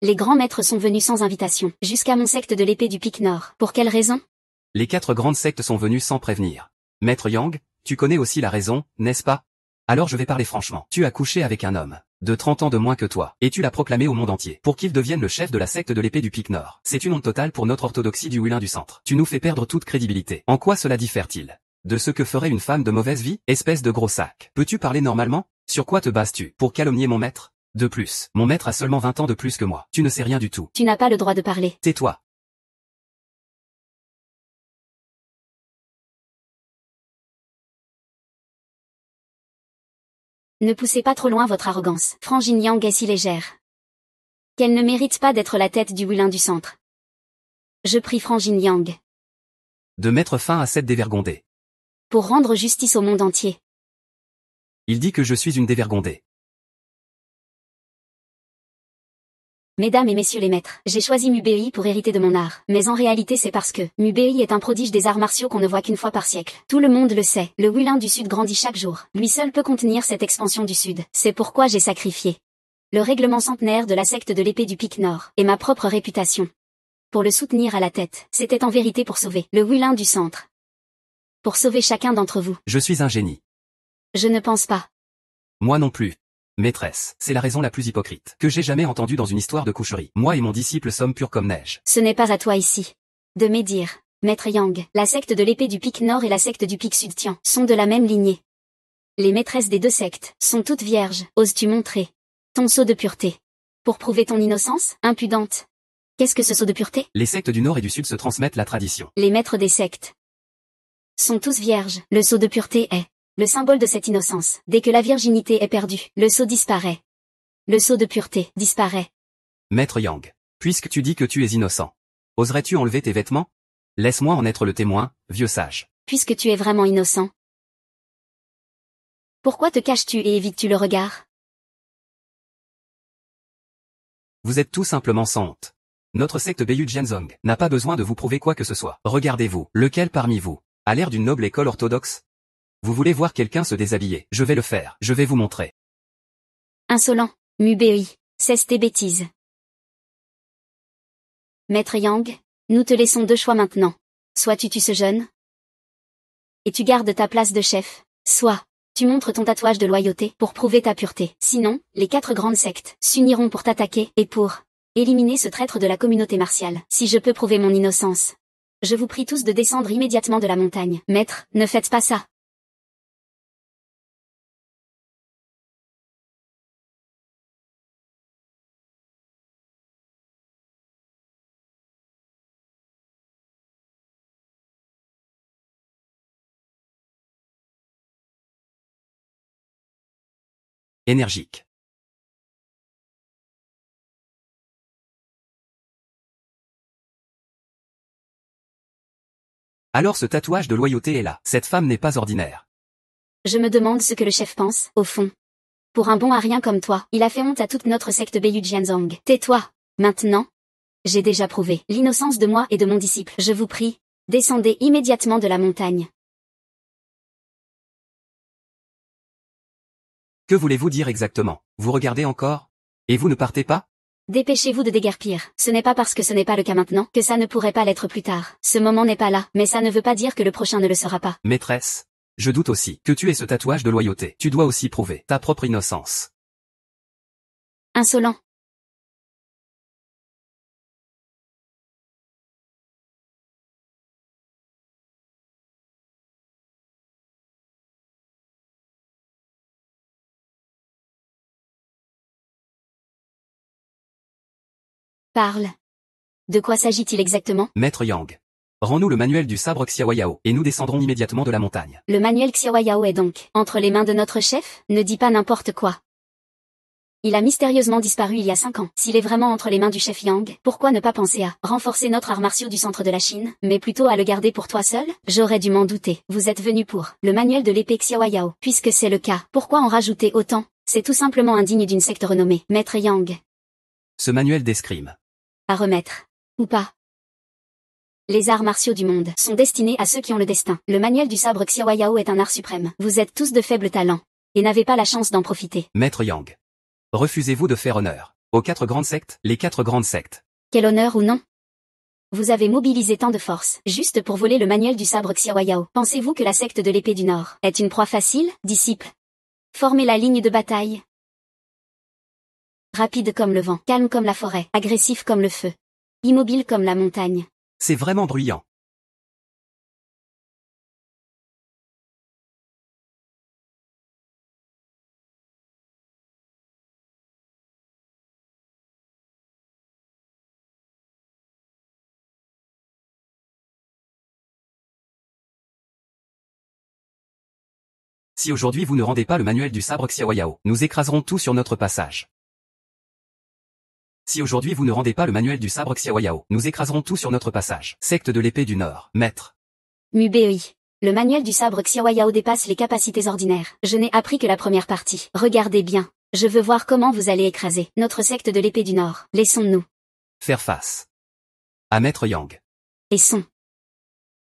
Les grands maîtres sont venus sans invitation, jusqu'à mon secte de l'épée du pic nord. Pour quelle raison? Les 4 grandes sectes sont venues sans prévenir. Maître Yang, tu connais aussi la raison, n'est-ce pas? Alors je vais parler franchement. Tu as couché avec un homme de 30 ans de moins que toi, et tu l'as proclamé au monde entier, pour qu'il devienne le chef de la secte de l'épée du pic nord. C'est une honte totale pour notre orthodoxie du Huilin du centre. Tu nous fais perdre toute crédibilité. En quoi cela diffère-t-il de ce que ferait une femme de mauvaise vie, espèce de gros sac? Peux-tu parler normalement? Sur quoi te bases-tu pour calomnier mon maître? De plus, mon maître a seulement 20 ans de plus que moi. Tu ne sais rien du tout. Tu n'as pas le droit de parler. Tais-toi. Ne poussez pas trop loin votre arrogance. Frangine Yang est si légère qu'elle ne mérite pas d'être la tête du Huilin du centre. Je prie Frangine Yang De mettre fin à cette dévergondée. pour rendre justice au monde entier. Il dit que je suis une dévergondée. Mesdames et messieurs les maîtres, j'ai choisi Mubei pour hériter de mon art. Mais en réalité c'est parce que Mubei est un prodige des arts martiaux qu'on ne voit qu'une fois par siècle. Tout le monde le sait, le Huilin du Sud grandit chaque jour. Lui seul peut contenir cette expansion du Sud. C'est pourquoi j'ai sacrifié le règlement centenaire de la secte de l'épée du pic nord, et ma propre réputation, pour le soutenir à la tête. C'était en vérité pour sauver le Huilin du centre. Pour sauver chacun d'entre vous. Je suis un génie. Je ne pense pas. Moi non plus. Maîtresse, c'est la raison la plus hypocrite que j'ai jamais entendue dans une histoire de coucherie. Moi et mon disciple sommes purs comme neige. Ce n'est pas à toi ici de médire, Maître Yang. La secte de l'épée du pic nord et la secte du pic sud Tian sont de la même lignée. Les maîtresses des deux sectes sont toutes vierges. Oses-tu montrer ton sceau de pureté pour prouver ton innocence, impudente? Qu'est-ce que ce sceau de pureté? Les sectes du nord et du sud se transmettent la tradition. Les maîtres des sectes sont tous vierges. Le sceau de pureté est le symbole de cette innocence. Dès que la virginité est perdue, le sceau disparaît. Le sceau de pureté disparaît. Maître Yang, puisque tu dis que tu es innocent, oserais-tu enlever tes vêtements? Laisse-moi en être le témoin, vieux sage. Puisque tu es vraiment innocent, pourquoi te caches-tu et évites-tu le regard? Vous êtes tout simplement sans honte. Notre secte Beiyu Jianzong n'a pas besoin de vous prouver quoi que ce soit. Regardez-vous, lequel parmi vous a l'air d'une noble école orthodoxe? Vous voulez voir quelqu'un se déshabiller? Je vais le faire, je vais vous montrer. Insolent, Mubei, cesse tes bêtises. Maître Yang, nous te laissons 2 choix maintenant. Soit tu tues ce jeune, et tu gardes ta place de chef, soit tu montres ton tatouage de loyauté pour prouver ta pureté. Sinon, les 4 grandes sectes s'uniront pour t'attaquer et pour éliminer ce traître de la communauté martiale. Si je peux prouver mon innocence, je vous prie tous de descendre immédiatement de la montagne. Maître, ne faites pas ça. Énergique. Alors ce tatouage de loyauté est là. Cette femme n'est pas ordinaire. Je me demande ce que le chef pense, au fond. Pour un bon à rien comme toi, il a fait honte à toute notre secte Beiyu Jianzong. Tais-toi. Maintenant, j'ai déjà prouvé l'innocence de moi et de mon disciple. Je vous prie, descendez immédiatement de la montagne. Que voulez-vous dire exactement? Vous regardez encore? Et vous ne partez pas? Dépêchez-vous de déguerpir. Ce n'est pas parce que ce n'est pas le cas maintenant que ça ne pourrait pas l'être plus tard. Ce moment n'est pas là, mais ça ne veut pas dire que le prochain ne le sera pas. Maîtresse, je doute aussi que tu aies ce tatouage de loyauté. Tu dois aussi prouver ta propre innocence. Insolent. Parle. De quoi s'agit-il exactement? Maître Yang, rends-nous le manuel du sabre Xiaoyao, et nous descendrons immédiatement de la montagne. Le manuel Xiaoyao est donc entre les mains de notre chef? Ne dis pas n'importe quoi. Il a mystérieusement disparu il y a 5 ans. S'il est vraiment entre les mains du chef Yang, pourquoi ne pas penser à renforcer notre art martiaux du centre de la Chine, mais plutôt à le garder pour toi seul? J'aurais dû m'en douter. Vous êtes venu pour le manuel de l'épée Xiaoyao. Puisque c'est le cas, pourquoi en rajouter autant? C'est tout simplement indigne d'une secte renommée. Maître Yang. Ce manuel d'escrime. À remettre. Ou pas. Les arts martiaux du monde sont destinés à ceux qui ont le destin. Le manuel du sabre Xiaoyao est un art suprême. Vous êtes tous de faibles talents, et n'avez pas la chance d'en profiter. Maître Yang, refusez-vous de faire honneur Aux 4 grandes sectes, les 4 grandes sectes. Quel honneur ou non? Vous avez mobilisé tant de force, juste pour voler le manuel du sabre Xiaoyao. Pensez-vous que la secte de l'épée du Nord est une proie facile, disciple? Formez la ligne de bataille. Rapide comme le vent, calme comme la forêt, agressif comme le feu, immobile comme la montagne. C'est vraiment bruyant. Si aujourd'hui vous ne rendez pas le manuel du sabre Xiaoyao, nous écraserons tout sur notre passage. Si aujourd'hui vous ne rendez pas le manuel du sabre Xiaoyao, nous écraserons tout sur notre passage. Secte de l'épée du Nord, maître. Mubei. Le manuel du sabre Xiaoyao dépasse les capacités ordinaires. Je n'ai appris que la première partie. Regardez bien. Je veux voir comment vous allez écraser notre secte de l'épée du Nord. Laissons-nous Faire face à Maître Yang. et son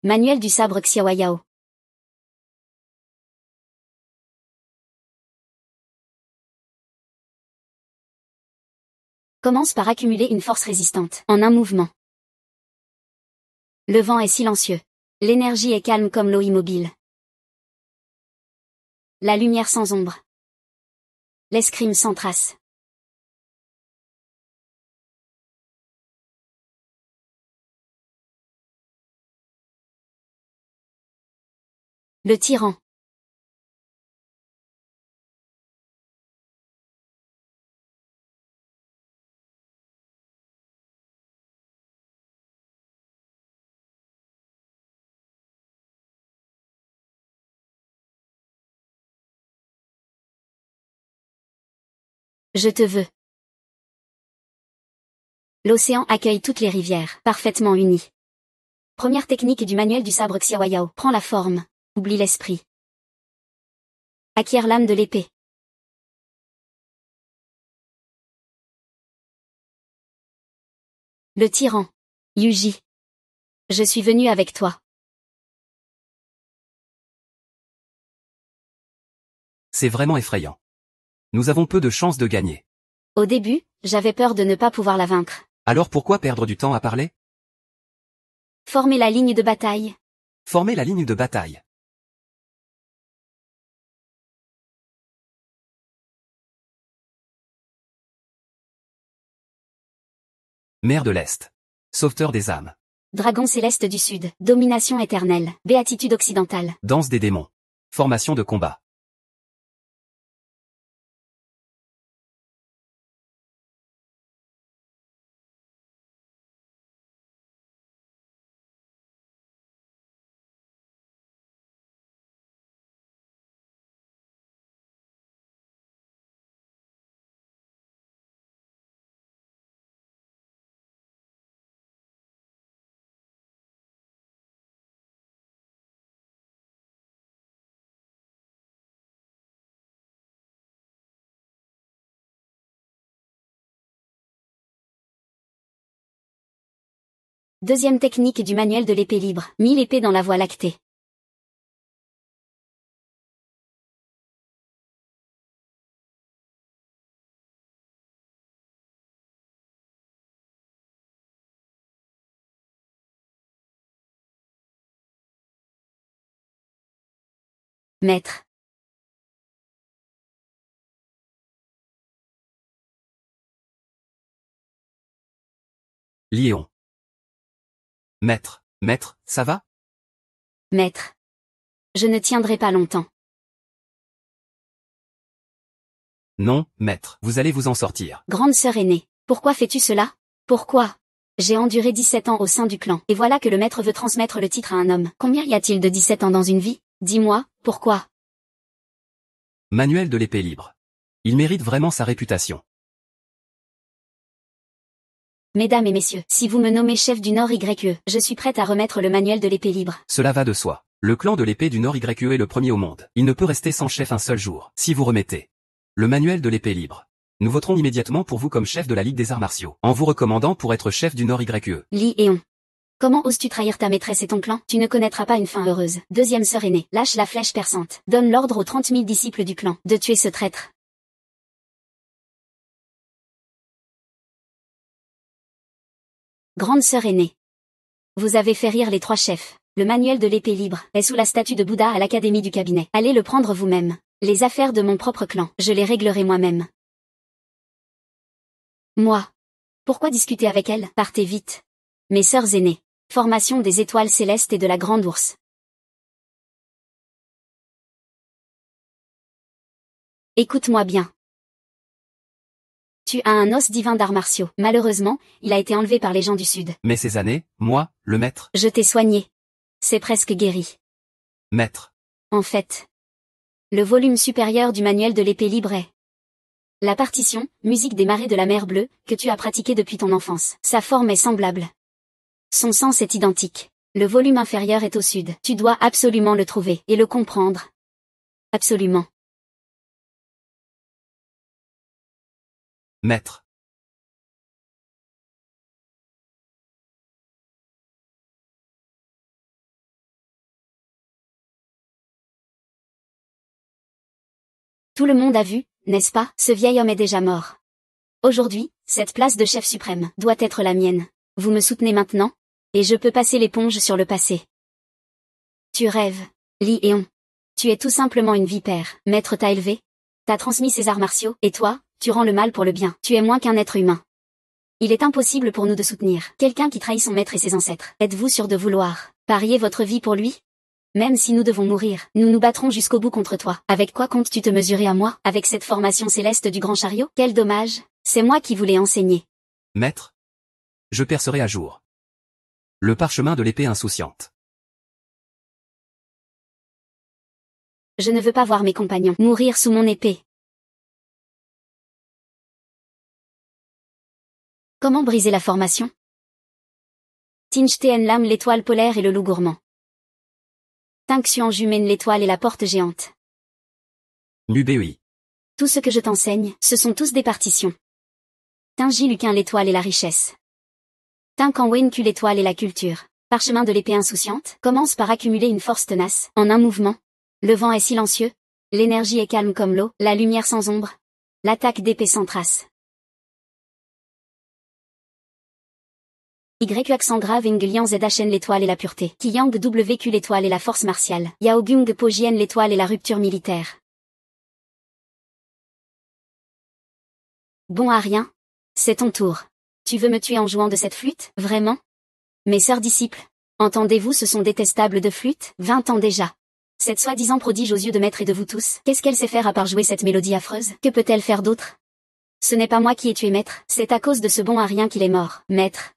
manuel du sabre Xiaoyao. Commence par accumuler une force résistante, en un mouvement. Le vent est silencieux. L'énergie est calme comme l'eau immobile. La lumière sans ombre. L'escrime sans trace. Le tyran. Je te veux. L'océan accueille toutes les rivières, parfaitement unies. Première technique du manuel du sabre Xiaoyao. Prends la forme. Oublie l'esprit. Acquiert l'âme de l'épée. Le tyran. Yuji. Je suis venu avec toi. C'est vraiment effrayant. Nous avons peu de chances de gagner. Au début, j'avais peur de ne pas pouvoir la vaincre. Alors pourquoi perdre du temps à parler? Former la ligne de bataille. Former la ligne de bataille. Mer de l'Est. Sauveteur des âmes. Dragon céleste du Sud. Domination éternelle. Béatitude occidentale. Danse des démons. Formation de combat. Deuxième technique du manuel de l'épée libre. Mis l'épée dans la voie lactée. Maître. Lion. Maître, maître, ça va? Maître. Je ne tiendrai pas longtemps. Non, maître, vous allez vous en sortir. Grande sœur aînée. Pourquoi fais-tu cela? Pourquoi? J'ai enduré 17 ans au sein du clan, et voilà que le maître veut transmettre le titre à un homme. Combien y a-t-il de 17 ans dans une vie? Dis-moi, pourquoi? Manuel de l'épée libre. Il mérite vraiment sa réputation. Mesdames et messieurs, si vous me nommez chef du Nord YE, je suis prête à remettre le manuel de l'épée libre. Cela va de soi. Le clan de l'épée du Nord YE est le premier au monde. Il ne peut rester sans chef un seul jour. Si vous remettez le manuel de l'épée libre, nous voterons immédiatement pour vous comme chef de la Ligue des Arts Martiaux, en vous recommandant pour être chef du Nord YE. Li Eon. Comment oses-tu trahir ta maîtresse et ton clan? Tu ne connaîtras pas une fin heureuse. Deuxième sœur aînée, lâche la flèche perçante. Donne l'ordre aux 30 000 disciples du clan de tuer ce traître. Grande sœur aînée. Vous avez fait rire les trois chefs. Le manuel de l'épée libre est sous la statue de Bouddha à l'académie du cabinet. Allez le prendre vous-même. Les affaires de mon propre clan, je les réglerai moi-même. Moi. Pourquoi discuter avec elle? Partez vite. Mes sœurs aînées. Formation des étoiles célestes et de la grande ours. Écoute-moi bien. Tu as un os divin d'arts martiaux. Malheureusement, il a été enlevé par les gens du Sud. Mais ces années, moi, le maître. Je t'ai soigné. C'est presque guéri. Maître. En fait. Le volume supérieur du manuel de l'épée libre est la partition, musique des marées de la mer Bleue, que tu as pratiquée depuis ton enfance. Sa forme est semblable. Son sens est identique. Le volume inférieur est au sud. Tu dois absolument le trouver et le comprendre. Absolument. Maître. Tout le monde a vu, n'est-ce pas? Ce vieil homme est déjà mort. Aujourd'hui, cette place de chef suprême doit être la mienne. Vous me soutenez maintenant? Et je peux passer l'éponge sur le passé. Tu rêves, Li Eon. Tu es tout simplement une vipère. Maître t'a élevé. T'a transmis ses arts martiaux. Et toi, tu rends le mal pour le bien. Tu es moins qu'un être humain. Il est impossible pour nous de soutenir quelqu'un qui trahit son maître et ses ancêtres. Êtes-vous sûr de vouloir parier votre vie pour lui? Même si nous devons mourir, nous nous battrons jusqu'au bout contre toi. Avec quoi comptes-tu te mesurer à moi? Avec cette formation céleste du grand chariot? Quel dommage. C'est moi qui voulais enseigner. Maître. Je percerai à jour. Le parchemin de l'épée insouciante. Je ne veux pas voir mes compagnons mourir sous mon épée. Comment briser la formation? Tinch Tien Lam l'étoile polaire et le loup gourmand. Tinxian Jumène l'étoile et la porte géante. Mubei. Tout ce que je t'enseigne, ce sont tous des partitions. Tinji Luquin l'étoile et la richesse. Tinkan Wenku l'étoile et la culture. Parchemin de l'épée insouciante commence par accumuler une force tenace, en un mouvement. Le vent est silencieux. L'énergie est calme comme l'eau, la lumière sans ombre. L'attaque d'épée sans trace. Y accent grave Liang Zhen l'étoile et la pureté. Qiyang WQ l'étoile et la force martiale. Yaogung Pojien l'étoile et la rupture militaire. Bon à rien. C'est ton tour. Tu veux me tuer en jouant de cette flûte, vraiment? Mes sœurs disciples. Entendez-vous ce son détestable de flûte? 20 ans déjà. Cette soi-disant prodige aux yeux de maître et de vous tous. Qu'est-ce qu'elle sait faire à part jouer cette mélodie affreuse? Que peut-elle faire d'autre? Ce n'est pas moi qui ai tué maître, c'est à cause de ce bon à rien qu'il est mort, maître.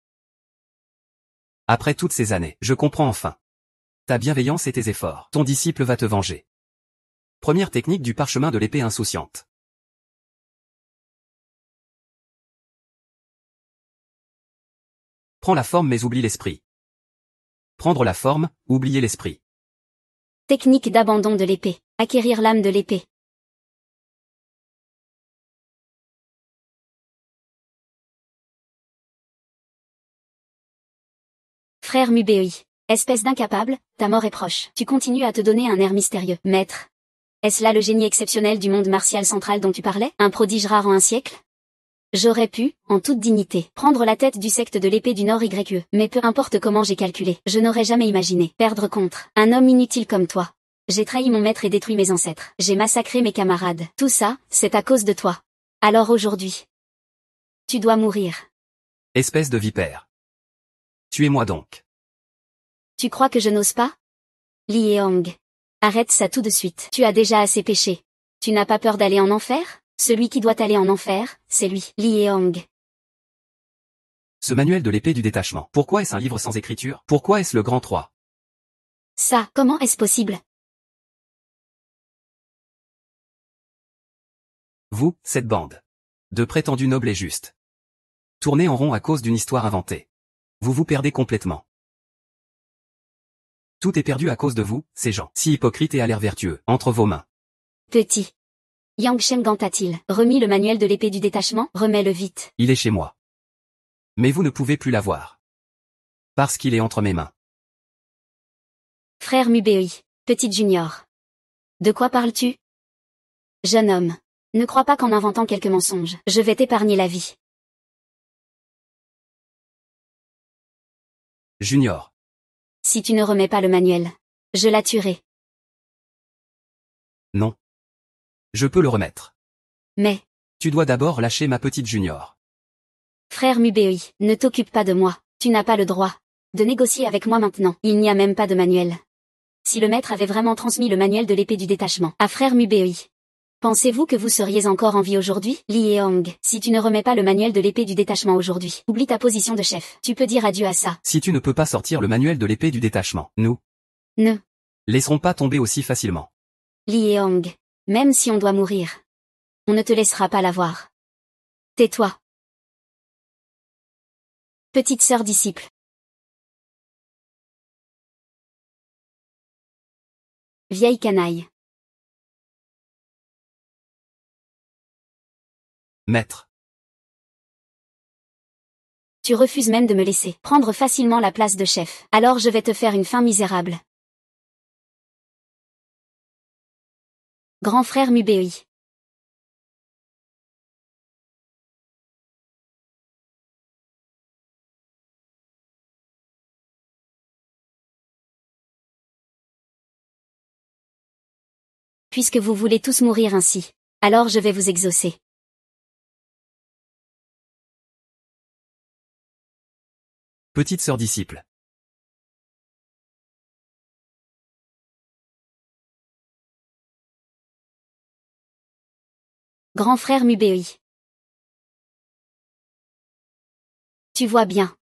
Après toutes ces années, je comprends enfin. Ta bienveillance et tes efforts. Ton disciple va te venger. Première technique du parchemin de l'épée insouciante. Prends la forme mais oublie l'esprit. Prendre la forme, oublier l'esprit. Technique d'abandon de l'épée. Acquérir l'âme de l'épée. Frère Mubei. Espèce d'incapable, ta mort est proche. Tu continues à te donner un air mystérieux. Maître. Est-ce là le génie exceptionnel du monde martial central dont tu parlais? Un prodige rare en un siècle? J'aurais pu, en toute dignité, prendre la tête du secte de l'épée du Nord YE, mais peu importe comment j'ai calculé, je n'aurais jamais imaginé perdre contre un homme inutile comme toi. J'ai trahi mon maître et détruit mes ancêtres. J'ai massacré mes camarades. Tout ça, c'est à cause de toi. Alors aujourd'hui, tu dois mourir. Espèce de vipère. Tuez-moi donc. Tu crois que je n'ose pas? Li Yeong. Arrête ça tout de suite. Tu as déjà assez péché. Tu n'as pas peur d'aller en enfer? Celui qui doit aller en enfer, c'est lui, Li Yeong. Ce manuel de l'épée du détachement. Pourquoi est-ce un livre sans écriture? Pourquoi est-ce le grand 3? Ça, comment est-ce possible? Vous, cette bande de prétendus nobles et justes. Tournez en rond à cause d'une histoire inventée. Vous vous perdez complètement. Tout est perdu à cause de vous, ces gens, si hypocrites et à l'air vertueux, entre vos mains. Petit. Yang Shengant a-t-il remis le manuel de l'épée du détachement? Remets-le vite. Il est chez moi. Mais vous ne pouvez plus l'avoir. Parce qu'il est entre mes mains. Frère Mubei, petite junior. De quoi parles-tu? Jeune homme. Ne crois pas qu'en inventant quelques mensonges, je vais t'épargner la vie. Junior. Si tu ne remets pas le manuel, je la tuerai. Non. Je peux le remettre. Mais, Tu dois d'abord lâcher ma petite Junior. frère Mubei, ne t'occupe pas de moi, tu n'as pas le droit de négocier avec moi maintenant, il n'y a même pas de manuel. Si le maître avait vraiment transmis le manuel de l'épée du détachement à frère Mubei, pensez-vous que vous seriez encore en vie aujourd'hui? Li Yeong, si tu ne remets pas le manuel de l'épée du détachement aujourd'hui, oublie ta position de chef, tu peux dire adieu à ça. Si tu ne peux pas sortir le manuel de l'épée du détachement, nous Ne laisserons pas tomber aussi facilement. Li Yeong, même si on doit mourir, on ne te laissera pas l'avoir. Tais-toi. Petite sœur disciple. Vieille canaille. Maître. Tu refuses même de me laisser prendre facilement la place de chef. Alors je vais te faire une fin misérable. Grand frère Mubei. Puisque vous voulez tous mourir ainsi, alors je vais vous exaucer. Petite sœur disciple. Grand frère Mubei. Tu vois bien.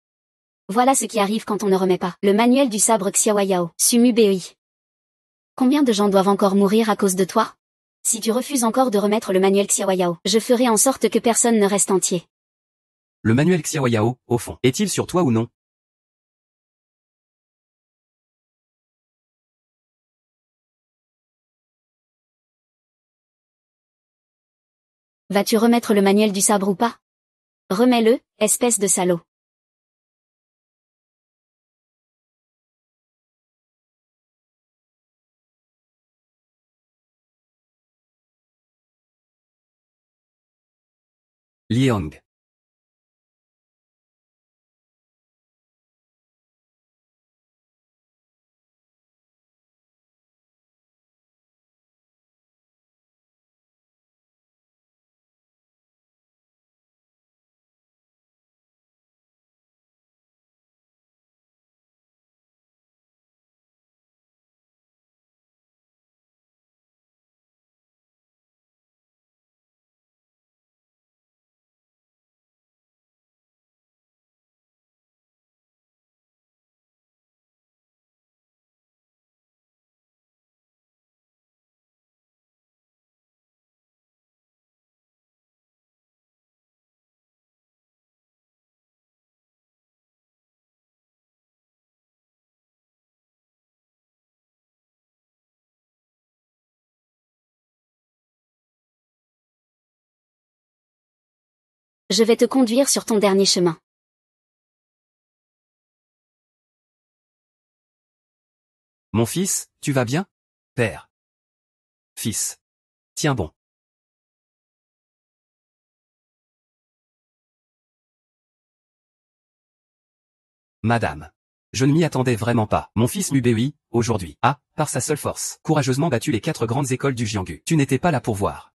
Voilà ce qui arrive quand on ne remet pas le manuel du sabre Xiaoyao, Su Mubei. Combien de gens doivent encore mourir à cause de toi? Si tu refuses encore de remettre le manuel Xiaoyao, je ferai en sorte que personne ne reste entier. Le manuel Xiaoyao, au fond, est-il sur toi ou non? Vas-tu remettre le manuel du sabre ou pas? Remets-le, espèce de salaud. Liang. Je vais te conduire sur ton dernier chemin. Mon fils, tu vas bien? Père. Fils. Tiens bon. Madame. Je ne m'y attendais vraiment pas. Mon fils Mubei, aujourd'hui, a, par sa seule force, courageusement battu les 4 grandes écoles du Jianghu. Tu n'étais pas là pour voir.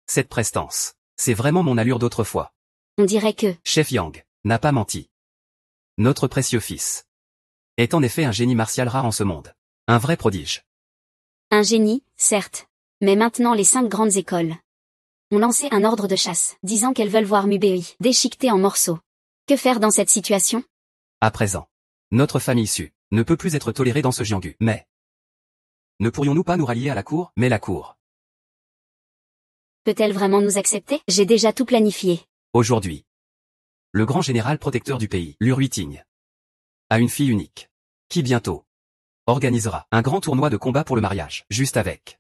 Cette prestance. C'est vraiment mon allure d'autrefois. On dirait que, Chef Yang n'a pas menti. Notre précieux fils est en effet un génie martial rare en ce monde. Un vrai prodige. un génie, certes. Mais maintenant les 5 grandes écoles ont lancé un ordre de chasse, disant qu'elles veulent voir Mubei déchiqueté en morceaux. Que faire dans cette situation? À présent, notre famille Su ne peut plus être tolérée dans ce Jianghu. Mais ne pourrions-nous pas nous rallier à la cour? Mais la cour, Peut-elle vraiment nous accepter? J'ai déjà tout planifié. aujourd'hui, le grand général protecteur du pays, Lu Ruiting, a une fille unique, qui bientôt organisera un grand tournoi de combat pour le mariage, juste avec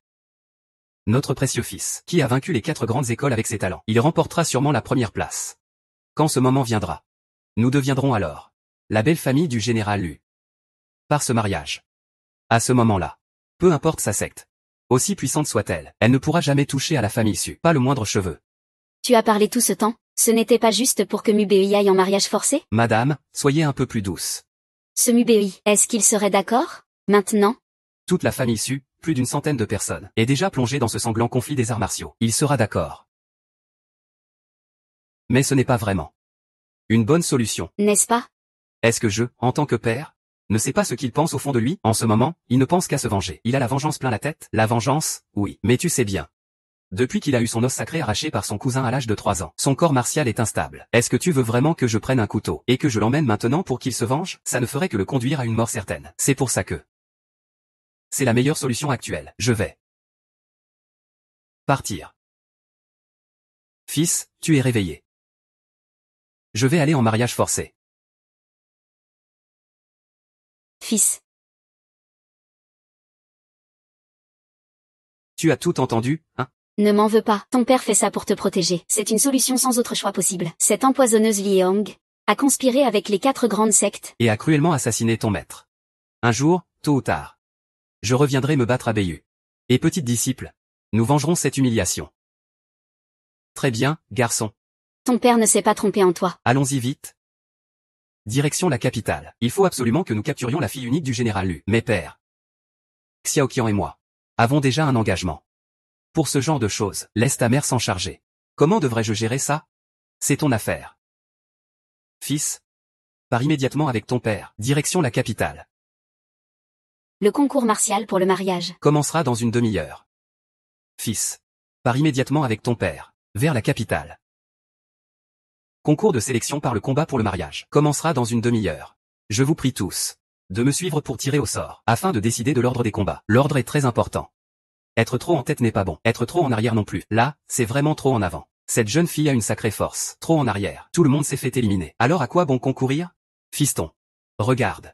notre précieux fils, qui a vaincu les 4 grandes écoles avec ses talents. Il remportera sûrement la première place. Quand ce moment viendra, nous deviendrons alors la belle famille du général Lu. Par ce mariage. À ce moment-là, peu importe sa secte, aussi puissante soit-elle, elle ne pourra jamais toucher à la famille Su, pas le moindre cheveu. Tu as parlé tout ce temps? Ce n'était pas juste pour que Mubei aille en mariage forcé? Madame, soyez un peu plus douce. Ce Mubei, est-ce qu'il serait d'accord? Maintenant? Toute la famille Su, plus d'une centaine de personnes, est déjà plongée dans ce sanglant conflit des arts martiaux. Il sera d'accord. Mais ce n'est pas vraiment une bonne solution. N'est-ce pas? Est-ce que je, en tant que père, ne sais pas ce qu'il pense au fond de lui? En ce moment, il ne pense qu'à se venger. Il a la vengeance plein la tête? La vengeance, oui. Mais tu sais bien. Depuis qu'il a eu son os sacré arraché par son cousin à l'âge de 3 ans, son corps martial est instable. Est-ce que tu veux vraiment que je prenne un couteau et que je l'emmène maintenant pour qu'il se venge? Ça ne ferait que le conduire à une mort certaine. C'est pour ça que c'est la meilleure solution actuelle. Je vais partir. Fils, tu es réveillé. Je vais aller en mariage forcé. Fils. Tu as tout entendu, hein? Ne m'en veux pas, ton père fait ça pour te protéger. C'est une solution sans autre choix possible. Cette empoisonneuse Liang a conspiré avec les 4 grandes sectes. Et a cruellement assassiné ton maître. Un jour, tôt ou tard, je reviendrai me battre à Bayu. Et petite disciple, nous vengerons cette humiliation. Très bien, garçon. Ton père ne s'est pas trompé en toi. Allons-y vite. Direction la capitale. Il faut absolument que nous capturions la fille unique du général Lu. Mes pères, Xiaoqian et moi, avons déjà un engagement. Pour ce genre de choses, laisse ta mère s'en charger. Comment devrais-je gérer ça? C'est ton affaire. Fils, pars immédiatement avec ton père. Direction la capitale. Le concours martial pour le mariage Commencera dans une demi-heure. Fils, pars immédiatement avec ton père, vers la capitale. Concours de sélection par le combat pour le mariage commencera dans une demi-heure. Je vous prie tous de me suivre pour tirer au sort, afin de décider de l'ordre des combats. L'ordre est très important. Être trop en tête n'est pas bon, être trop en arrière non plus. Là, c'est vraiment trop en avant. Cette jeune fille a une sacrée force. Trop en arrière. Tout le monde s'est fait éliminer. Alors à quoi bon concourir? Fiston. Regarde.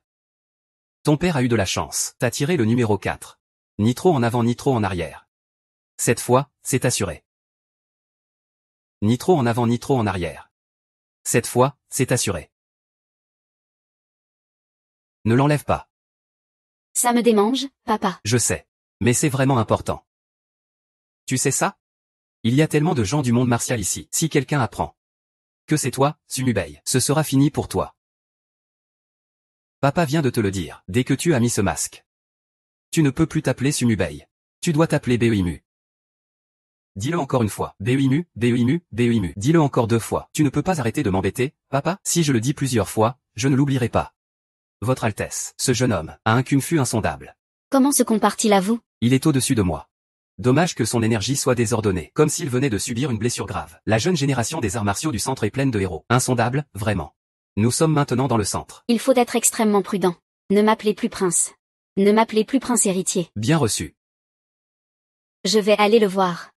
Ton père a eu de la chance. T'as tiré le numéro 4. Ni trop en avant ni trop en arrière. Cette fois, c'est assuré. Ni trop en avant ni trop en arrière. Cette fois, c'est assuré. Ne l'enlève pas. Ça me démange, papa. Je sais. Mais c'est vraiment important. Tu sais ça? Il y a tellement de gens du monde martial ici. Si quelqu'un apprend que c'est toi, Sumubei, ce sera fini pour toi. Papa vient de te le dire, dès que tu as mis ce masque. Tu ne peux plus t'appeler Sumubei. Tu dois t'appeler Beimu. Dis-le encore une fois. Beimu, Beimu, Beimu. Dis-le encore 2 fois. Tu ne peux pas arrêter de m'embêter, papa? Si je le dis plusieurs fois, je ne l'oublierai pas. Votre Altesse, ce jeune homme a un kung-fu insondable. Comment se compare-t-il à vous? Il est au-dessus de moi. Dommage que son énergie soit désordonnée, comme s'il venait de subir une blessure grave. La jeune génération des arts martiaux du centre est pleine de héros. Insondable, vraiment. Nous sommes maintenant dans le centre. Il faut être extrêmement prudent. Ne m'appelez plus prince. Ne m'appelez plus prince héritier. Bien reçu. Je vais aller le voir.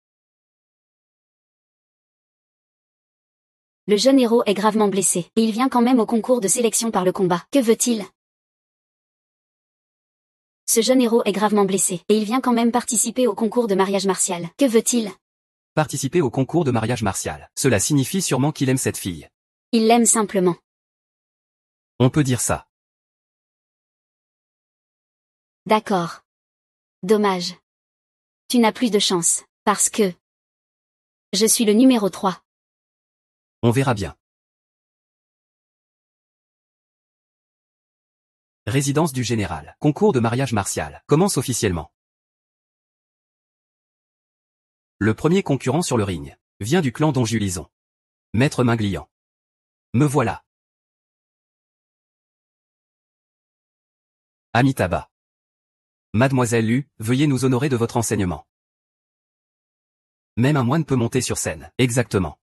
Le jeune héros est gravement blessé, et il vient quand même au concours de sélection par le combat. Que veut-il? Ce jeune héros est gravement blessé, et il vient quand même participer au concours de mariage martial. Que veut-il? Participer au concours de mariage martial. Cela signifie sûrement qu'il aime cette fille. Il l'aime simplement. On peut dire ça. D'accord. Dommage. Tu n'as plus de chance, parce que je suis le numéro 3. On verra bien. Résidence du général. Concours de mariage martial commence officiellement. Le premier concurrent sur le ring vient du clan Donjulison. Maître Minglian. Me voilà. Amitabha. Mademoiselle Lu, veuillez nous honorer de votre enseignement. Même un moine peut monter sur scène. Exactement.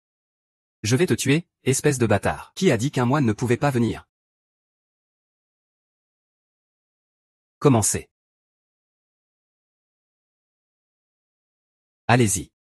Je vais te tuer, espèce de bâtard. Qui a dit qu'un moine ne pouvait pas venir? Commencez. Allez-y.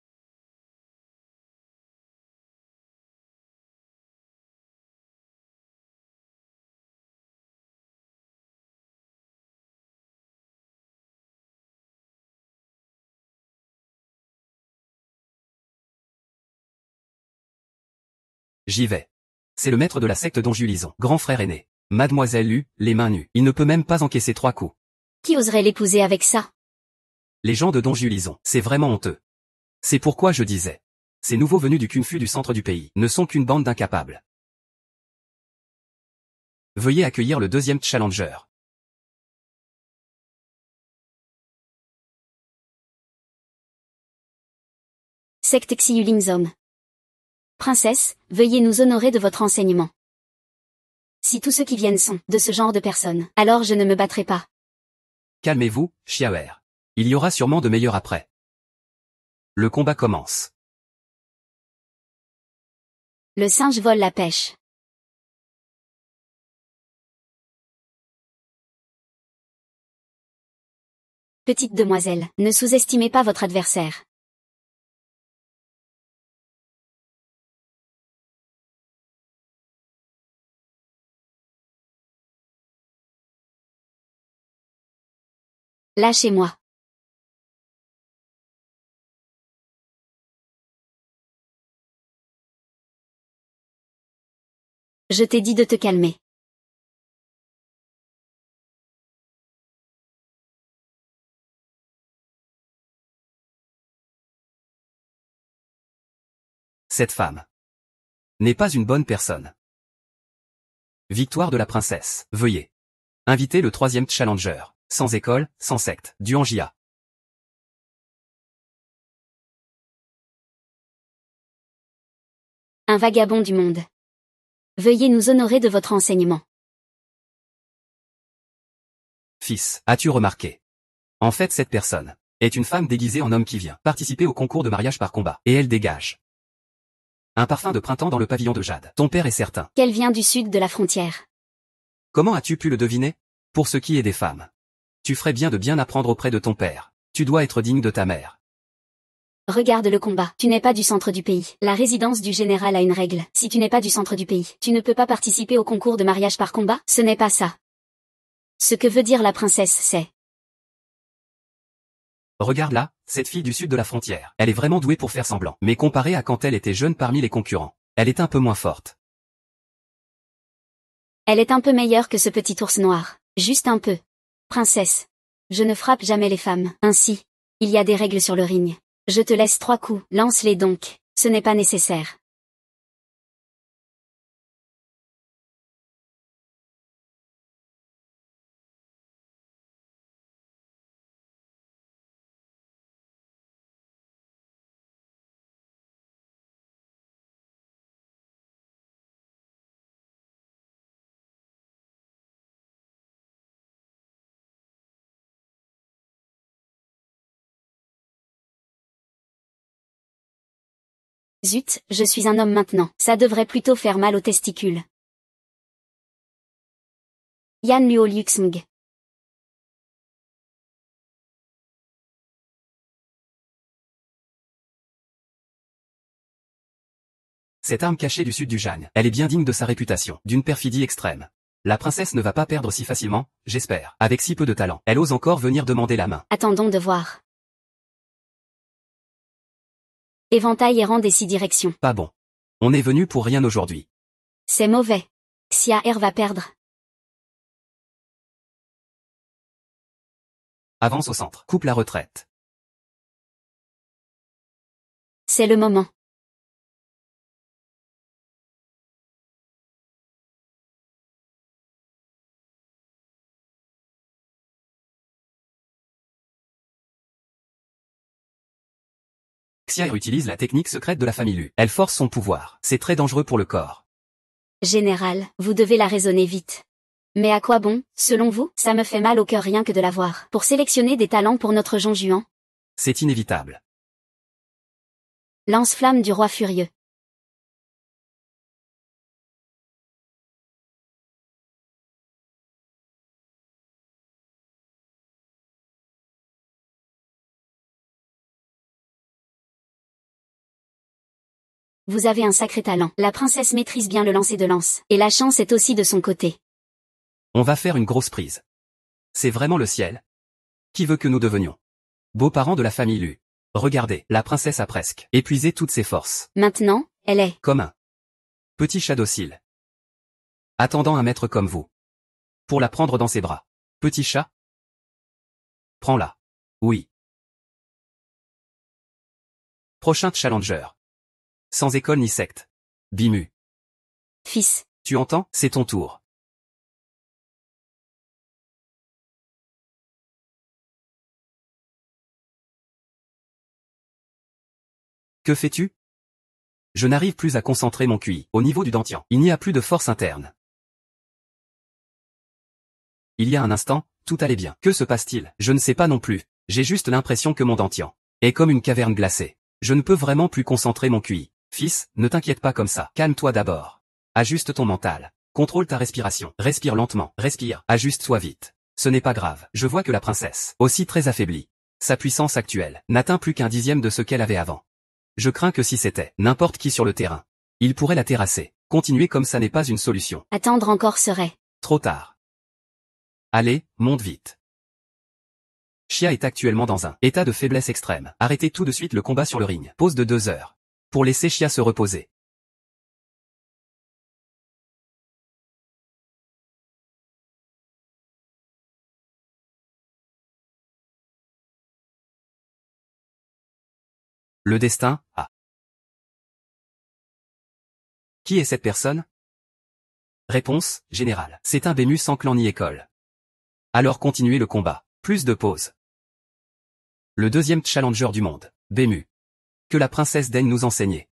J'y vais. C'est le maître de la secte Donjulison, grand frère aîné. Mademoiselle Lu, les mains nues. Il ne peut même pas encaisser 3 coups. Qui oserait l'épouser avec ça? Les gens de Donjulison, c'est vraiment honteux. C'est pourquoi je disais. Ces nouveaux venus du kung-fu du centre du pays ne sont qu'une bande d'incapables. Veuillez accueillir le deuxième challenger. Secte Xiulingzom. Princesse, veuillez nous honorer de votre enseignement. Si tous ceux qui viennent sont de ce genre de personnes, alors je ne me battrai pas. Calmez-vous, Xiaoer. Il y aura sûrement de meilleurs après. Le combat commence. Le singe vole la pêche. Petite demoiselle, ne sous-estimez pas votre adversaire. Lâchez-moi. Je t'ai dit de te calmer. Cette femme n'est pas une bonne personne. Victoire de la princesse. Veuillez inviter le troisième challenger. Sans école, sans secte. Du Angia. Un vagabond du monde. Veuillez nous honorer de votre enseignement. Fils, as-tu remarqué? En fait, cette personne est une femme déguisée en homme qui vient participer au concours de mariage par combat. Et elle dégage un parfum de printemps dans le pavillon de jade. Ton père est certain qu'elle vient du sud de la frontière. Comment as-tu pu le deviner? Pour ce qui est des femmes, tu ferais bien de bien apprendre auprès de ton père. Tu dois être digne de ta mère. Regarde le combat. Tu n'es pas du centre du pays. La résidence du général a une règle. Si tu n'es pas du centre du pays, tu ne peux pas participer au concours de mariage par combat. Ce n'est pas ça. Ce que veut dire la princesse, c'est... Regarde là, cette fille du sud de la frontière. Elle est vraiment douée pour faire semblant. Mais comparée à quand elle était jeune parmi les concurrents, elle est un peu moins forte. Elle est un peu meilleure que ce petit ours noir. Juste un peu. Princesse. Je ne frappe jamais les femmes. Ainsi, il y a des règles sur le ring. Je te laisse 3 coups. Lance-les donc. Ce n'est pas nécessaire. Zut, je suis un homme maintenant. Ça devrait plutôt faire mal aux testicules. Yan Luo Luxmg. Cette arme cachée du sud du Jan, elle est bien digne de sa réputation, d'une perfidie extrême. La princesse ne va pas perdre si facilement, j'espère. Avec si peu de talent, elle ose encore venir demander la main. Attendons de voir. Éventail errant des 6 directions. Pas bon. On est venu pour rien aujourd'hui. C'est mauvais. Xiaer va perdre. Avance au centre. Coupe la retraite. C'est le moment. Xiaer utilise la technique secrète de la famille Lu. Elle force son pouvoir. C'est très dangereux pour le corps. Général, vous devez la raisonner vite. Mais à quoi bon, selon vous? Ça me fait mal au cœur rien que de la voir. Pour sélectionner des talents pour notre Jean Juan. C'est inévitable. Lance-flamme du roi furieux. Vous avez un sacré talent. La princesse maîtrise bien le lancer de lance. Et la chance est aussi de son côté. On va faire une grosse prise. C'est vraiment le ciel qui veut que nous devenions beaux-parents de la famille Lu. Regardez, la princesse a presque épuisé toutes ses forces. Maintenant, elle est Comme un petit chat docile, attendant un maître comme vous pour la prendre dans ses bras. Petit chat, prends-la. Oui. Prochain challenger. Sans école ni secte. Bimu. fils. Tu entends? C'est ton tour. Que fais-tu? Je n'arrive plus à concentrer mon QI. Au niveau du dentian, il n'y a plus de force interne. Il y a un instant, tout allait bien. Que se passe-t-il? Je ne sais pas non plus. J'ai juste l'impression que mon dentian est comme une caverne glacée. Je ne peux vraiment plus concentrer mon QI. Fils, ne t'inquiète pas comme ça. Calme-toi d'abord. Ajuste ton mental. Contrôle ta respiration. Respire lentement. Respire. Ajuste-toi vite. Ce n'est pas grave. Je vois que la princesse, aussi très affaiblie, sa puissance actuelle, n'atteint plus qu'un dixième de ce qu'elle avait avant. Je crains que si c'était n'importe qui sur le terrain, il pourrait la terrasser. Continuer comme ça n'est pas une solution. Attendre encore serait trop tard. Allez, monte vite. Xia est actuellement dans un état de faiblesse extrême. Arrêtez tout de suite le combat sur le ring. Pause de 2 heures. Pour laisser Xia se reposer. Le destin, ah. Qui est cette personne? Réponse, générale. C'est un Bému sans clan ni école. Alors continuez le combat. Plus de pauses. Le deuxième challenger du monde, Bému. Que la princesse daigne nous enseigner.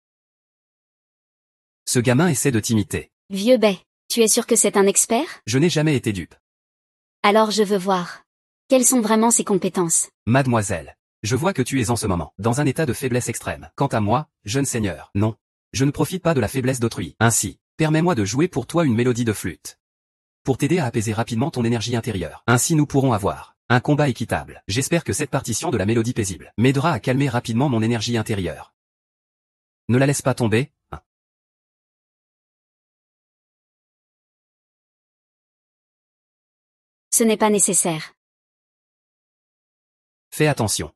Ce gamin essaie de t'imiter. Vieux Bai, tu es sûr que c'est un expert? Je n'ai jamais été dupe. Alors je veux voir. Quelles sont vraiment ses compétences? Mademoiselle, je vois que tu es en ce moment dans un état de faiblesse extrême. Quant à moi, jeune seigneur, non. Je ne profite pas de la faiblesse d'autrui. Ainsi, permets-moi de jouer pour toi une mélodie de flûte. Pour t'aider à apaiser rapidement ton énergie intérieure. Ainsi nous pourrons avoir un combat équitable. J'espère que cette partition de la mélodie paisible m'aidera à calmer rapidement mon énergie intérieure. Ne la laisse pas tomber, hein. Ce n'est pas nécessaire. Fais attention.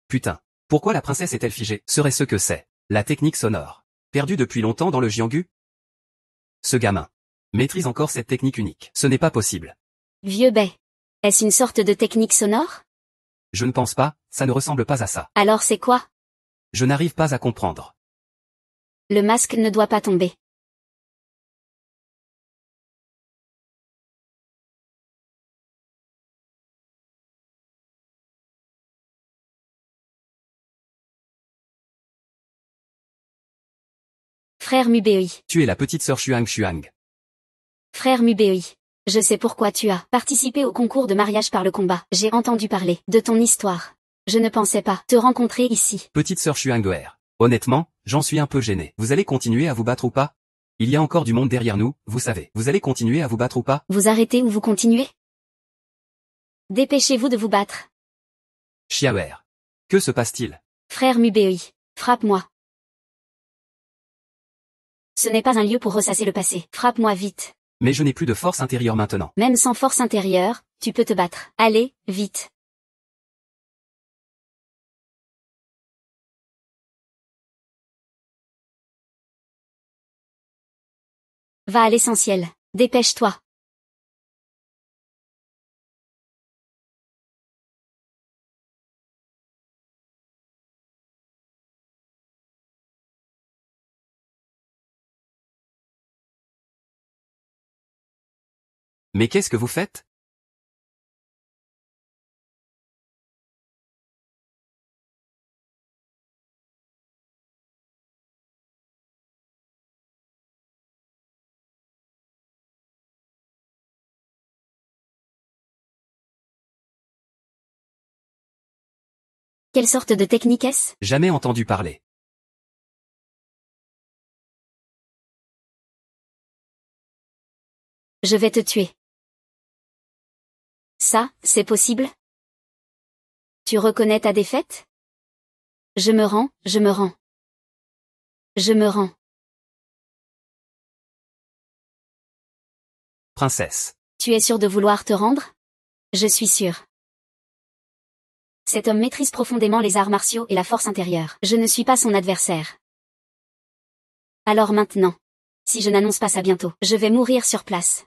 Putain. Pourquoi la princesse est-elle figée? Serait ce que c'est la technique sonore. Perdue depuis longtemps dans le Jianghu? Ce gamin maîtrise encore cette technique unique. Ce n'est pas possible. Vieux Bai. Est-ce une sorte de technique sonore? Je ne pense pas, ça ne ressemble pas à ça. Alors c'est quoi? Je n'arrive pas à comprendre. Le masque ne doit pas tomber. Frère Mubei. Tu es la petite sœur Xuang Xuang. Frère Mubei. Je sais pourquoi tu as participé au concours de mariage par le combat. J'ai entendu parler de ton histoire. Je ne pensais pas te rencontrer ici. Petite sœur Xuang Goer. Honnêtement, j'en suis un peu gêné. Vous allez continuer à vous battre ou pas? Il y a encore du monde derrière nous, vous savez. Vous allez continuer à vous battre ou pas? Vous arrêtez ou vous continuez? Dépêchez-vous de vous battre. Xiaoer. Que se passe-t-il? Frère Mubei. Frappe-moi. Ce n'est pas un lieu pour ressasser le passé. Frappe-moi vite. Mais je n'ai plus de force intérieure maintenant. Même sans force intérieure, tu peux te battre. Allez, vite. Va à l'essentiel. Dépêche-toi. Mais qu'est-ce que vous faites? Quelle sorte de technique est-ce? Jamais entendu parler. Je vais te tuer. Ça, c'est possible? Tu reconnais ta défaite? Je me rends, je me rends. Je me rends. Princesse. Tu es sûr de vouloir te rendre? Je suis sûr. Cet homme maîtrise profondément les arts martiaux et la force intérieure. Je ne suis pas son adversaire. Alors maintenant. Si je n'annonce pas ça bientôt, je vais mourir sur place.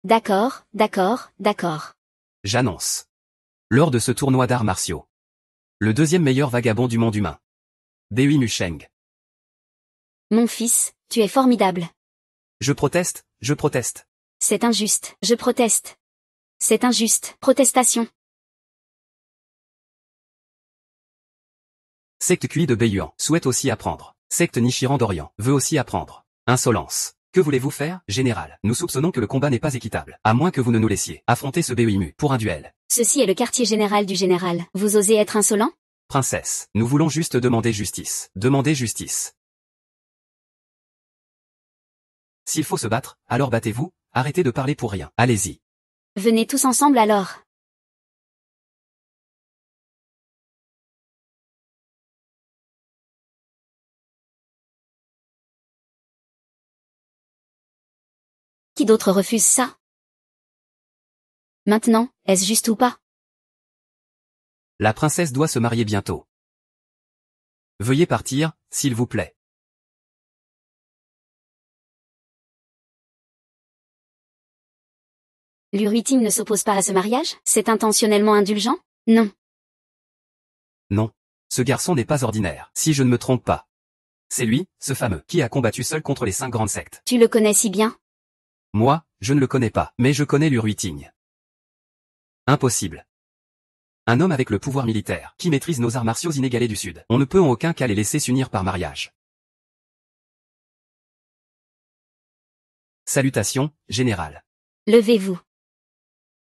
D'accord, d'accord, d'accord. J'annonce. Lors de ce tournoi d'arts martiaux. Le deuxième meilleur vagabond du monde humain. Dewey Musheng. Mon fils, tu es formidable. Je proteste, je proteste. C'est injuste, je proteste. C'est injuste. Protestation. Secte Kui de Beiyuan souhaite aussi apprendre. Secte Nichiran d'Orient veut aussi apprendre. Insolence. Que voulez-vous faire, général? Nous soupçonnons que le combat n'est pas équitable, à moins que vous ne nous laissiez affronter ce Beoimu pour un duel. Ceci est le quartier général du général. Vous osez être insolent? Princesse, nous voulons juste demander justice. Demandez justice. S'il faut se battre, alors battez-vous, arrêtez de parler pour rien. Allez-y. Venez tous ensemble alors. Qui d'autre refuse ça? Maintenant, est-ce juste ou pas? La princesse doit se marier bientôt. Veuillez partir, s'il vous plaît. Lu Ruiting ne s'oppose pas à ce mariage? C'est intentionnellement indulgent? Non. Non. Ce garçon n'est pas ordinaire, si je ne me trompe pas. C'est lui, ce fameux, qui a combattu seul contre les 5 grandes sectes. Tu le connais si bien? Moi, je ne le connais pas, mais je connais Lu Ruiting. Impossible. Un homme avec le pouvoir militaire, qui maîtrise nos arts martiaux inégalés du Sud. On ne peut en aucun cas les laisser s'unir par mariage. Salutations, général. Levez-vous.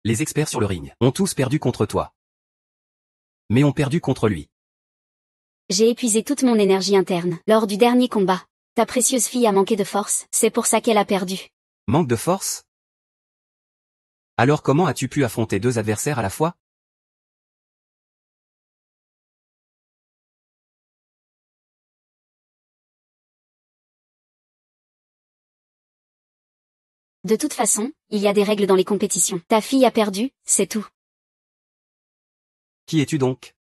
Les experts sur le ring ont tous perdu contre toi. Mais ont perdu contre lui. J'ai épuisé toute mon énergie interne lors du dernier combat. Ta précieuse fille a manqué de force, c'est pour ça qu'elle a perdu. Manque de force? Alors comment as-tu pu affronter 2 adversaires à la fois? De toute façon, il y a des règles dans les compétitions. Ta fille a perdu, c'est tout. Qui es-tu donc?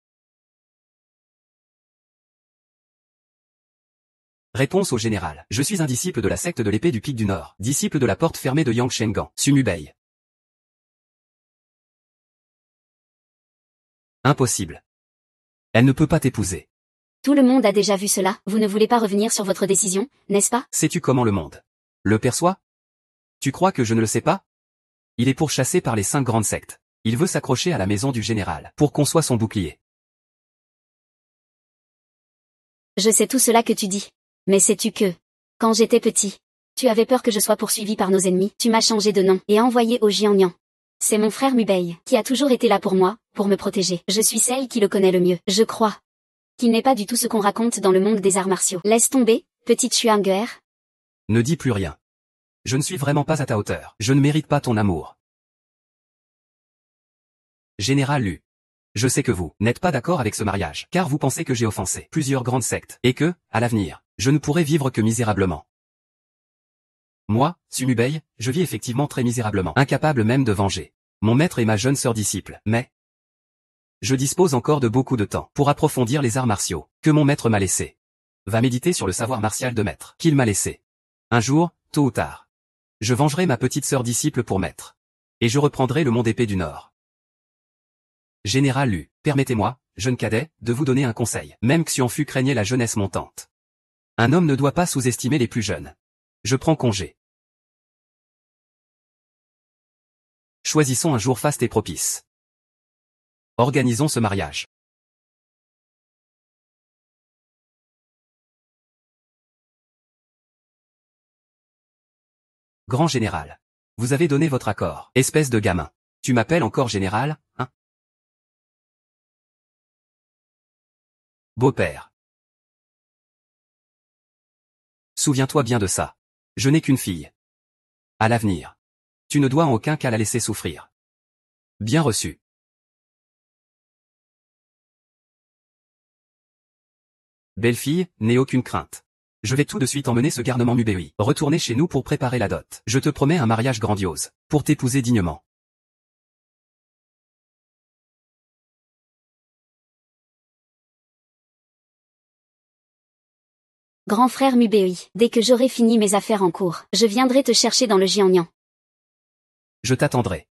Réponse au général. Je suis un disciple de la secte de l'épée du pic du Nord, disciple de la porte fermée de Yang Shengan, Sumubei. Impossible. Elle ne peut pas t'épouser. Tout le monde a déjà vu cela, vous ne voulez pas revenir sur votre décision, n'est-ce pas? Sais-tu comment le monde le perçoit? Tu crois que je ne le sais pas? Il est pourchassé par les 5 grandes sectes. Il veut s'accrocher à la maison du général, pour qu'on soit son bouclier. Je sais tout cela que tu dis. Mais sais-tu que, quand j'étais petit, tu avais peur que je sois poursuivi par nos ennemis, tu m'as changé de nom et envoyé au Jiangnan. C'est mon frère Mubei, qui a toujours été là pour moi, pour me protéger. Je suis celle qui le connaît le mieux, je crois. Qu'il n'est pas du tout ce qu'on raconte dans le monde des arts martiaux. Laisse tomber, petite Xuanger. Ne dis plus rien. Je ne suis vraiment pas à ta hauteur. Je ne mérite pas ton amour. Général Lu. Je sais que vous n'êtes pas d'accord avec ce mariage, car vous pensez que j'ai offensé plusieurs grandes sectes, et que, à l'avenir, je ne pourrai vivre que misérablement. Moi, Sumubei, je vis effectivement très misérablement, incapable même de venger mon maître et ma jeune sœur disciple, mais je dispose encore de beaucoup de temps pour approfondir les arts martiaux que mon maître m'a laissé. Va méditer sur le savoir martial de maître qu'il m'a laissé. Un jour, tôt ou tard, je vengerai ma petite sœur disciple pour maître. Et je reprendrai le monde épée du Nord. Général Lu, permettez-moi, jeune cadet, de vous donner un conseil. Même Xianfu craignait la jeunesse montante. Un homme ne doit pas sous-estimer les plus jeunes. Je prends congé. Choisissons un jour faste et propice. Organisons ce mariage. Grand général. Vous avez donné votre accord. Espèce de gamin. Tu m'appelles encore général, hein? Beau-père. Souviens-toi bien de ça. Je n'ai qu'une fille. À l'avenir. Tu ne dois en aucun cas la laisser souffrir. Bien reçu. Belle-fille, n'aie aucune crainte. Je vais tout de suite emmener ce garnement Mubei. Retourner chez nous pour préparer la dot. Je te promets un mariage grandiose. Pour t'épouser dignement. Grand frère Mubei, dès que j'aurai fini mes affaires en cours, je viendrai te chercher dans le Jiangnan. Je t'attendrai.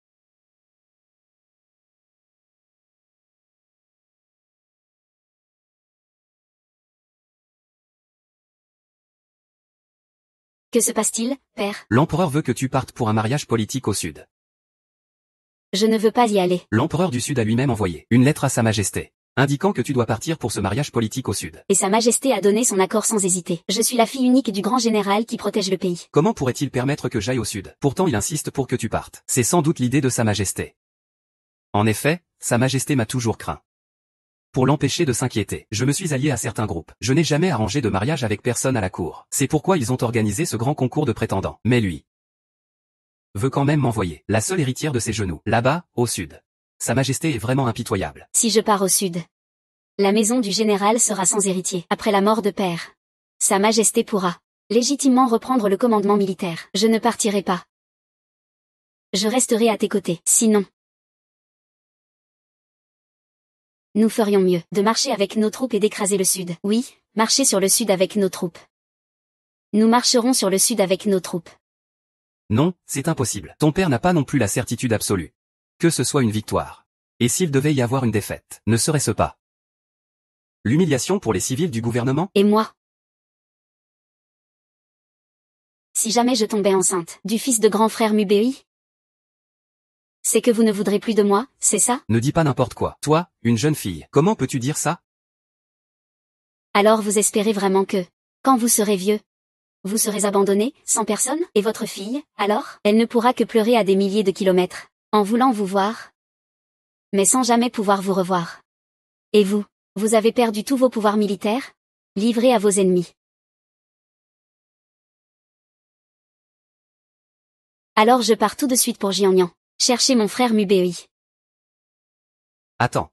Que se passe-t-il, père? L'empereur veut que tu partes pour un mariage politique au sud. Je ne veux pas y aller. L'empereur du Sud a lui-même envoyé une lettre à Sa Majesté, indiquant que tu dois partir pour ce mariage politique au Sud. Et Sa Majesté a donné son accord sans hésiter. Je suis la fille unique du grand général qui protège le pays. Comment pourrait-il permettre que j'aille au Sud? Pourtant il insiste pour que tu partes. C'est sans doute l'idée de Sa Majesté. En effet, Sa Majesté m'a toujours craint. Pour l'empêcher de s'inquiéter, je me suis allié à certains groupes. Je n'ai jamais arrangé de mariage avec personne à la cour. C'est pourquoi ils ont organisé ce grand concours de prétendants. Mais lui veut quand même m'envoyer, la seule héritière de ses genoux, là-bas, au Sud. Sa Majesté est vraiment impitoyable. Si je pars au Sud, la maison du général sera sans héritier. Après la mort de père, Sa Majesté pourra légitimement reprendre le commandement militaire. Je ne partirai pas. Je resterai à tes côtés. Sinon, nous ferions mieux de marcher avec nos troupes et d'écraser le Sud. Oui, marcher sur le Sud avec nos troupes. Nous marcherons sur le Sud avec nos troupes. Non, c'est impossible. Ton père n'a pas non plus la certitude absolue que ce soit une victoire. Et s'il devait y avoir une défaite, ne serait-ce pas l'humiliation pour les civils du gouvernement? Et moi? Si jamais je tombais enceinte du fils de grand frère Mubei? C'est que vous ne voudrez plus de moi, c'est ça? Ne dis pas n'importe quoi. Toi, une jeune fille, comment peux-tu dire ça? Alors vous espérez vraiment que, quand vous serez vieux, vous serez abandonné, sans personne? Et votre fille, alors? Elle ne pourra que pleurer à des milliers de kilomètres, en voulant vous voir, mais sans jamais pouvoir vous revoir. Et vous, vous avez perdu tous vos pouvoirs militaires, livrés à vos ennemis. Alors je pars tout de suite pour Jiangnan, chercher mon frère Mubei. Attends.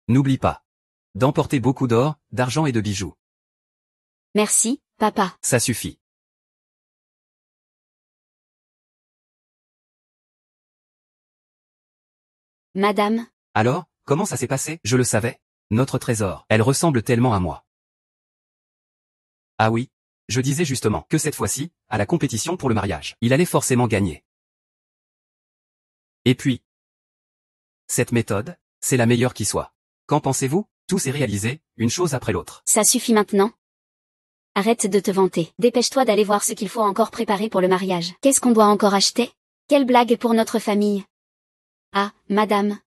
N'oublie pas d'emporter beaucoup d'or, d'argent et de bijoux. Merci, papa. Ça suffit. Madame. Alors, comment ça s'est passé? Je le savais. Notre trésor, elle ressemble tellement à moi. Ah oui, je disais justement que cette fois-ci, à la compétition pour le mariage, il allait forcément gagner. Et puis, cette méthode, c'est la meilleure qui soit. Qu'en pensez-vous? Tout s'est réalisé, une chose après l'autre. Ça suffit maintenant. Arrête de te vanter. Dépêche-toi d'aller voir ce qu'il faut encore préparer pour le mariage. Qu'est-ce qu'on doit encore acheter? Quelle blague pour notre famille. Ah, madame.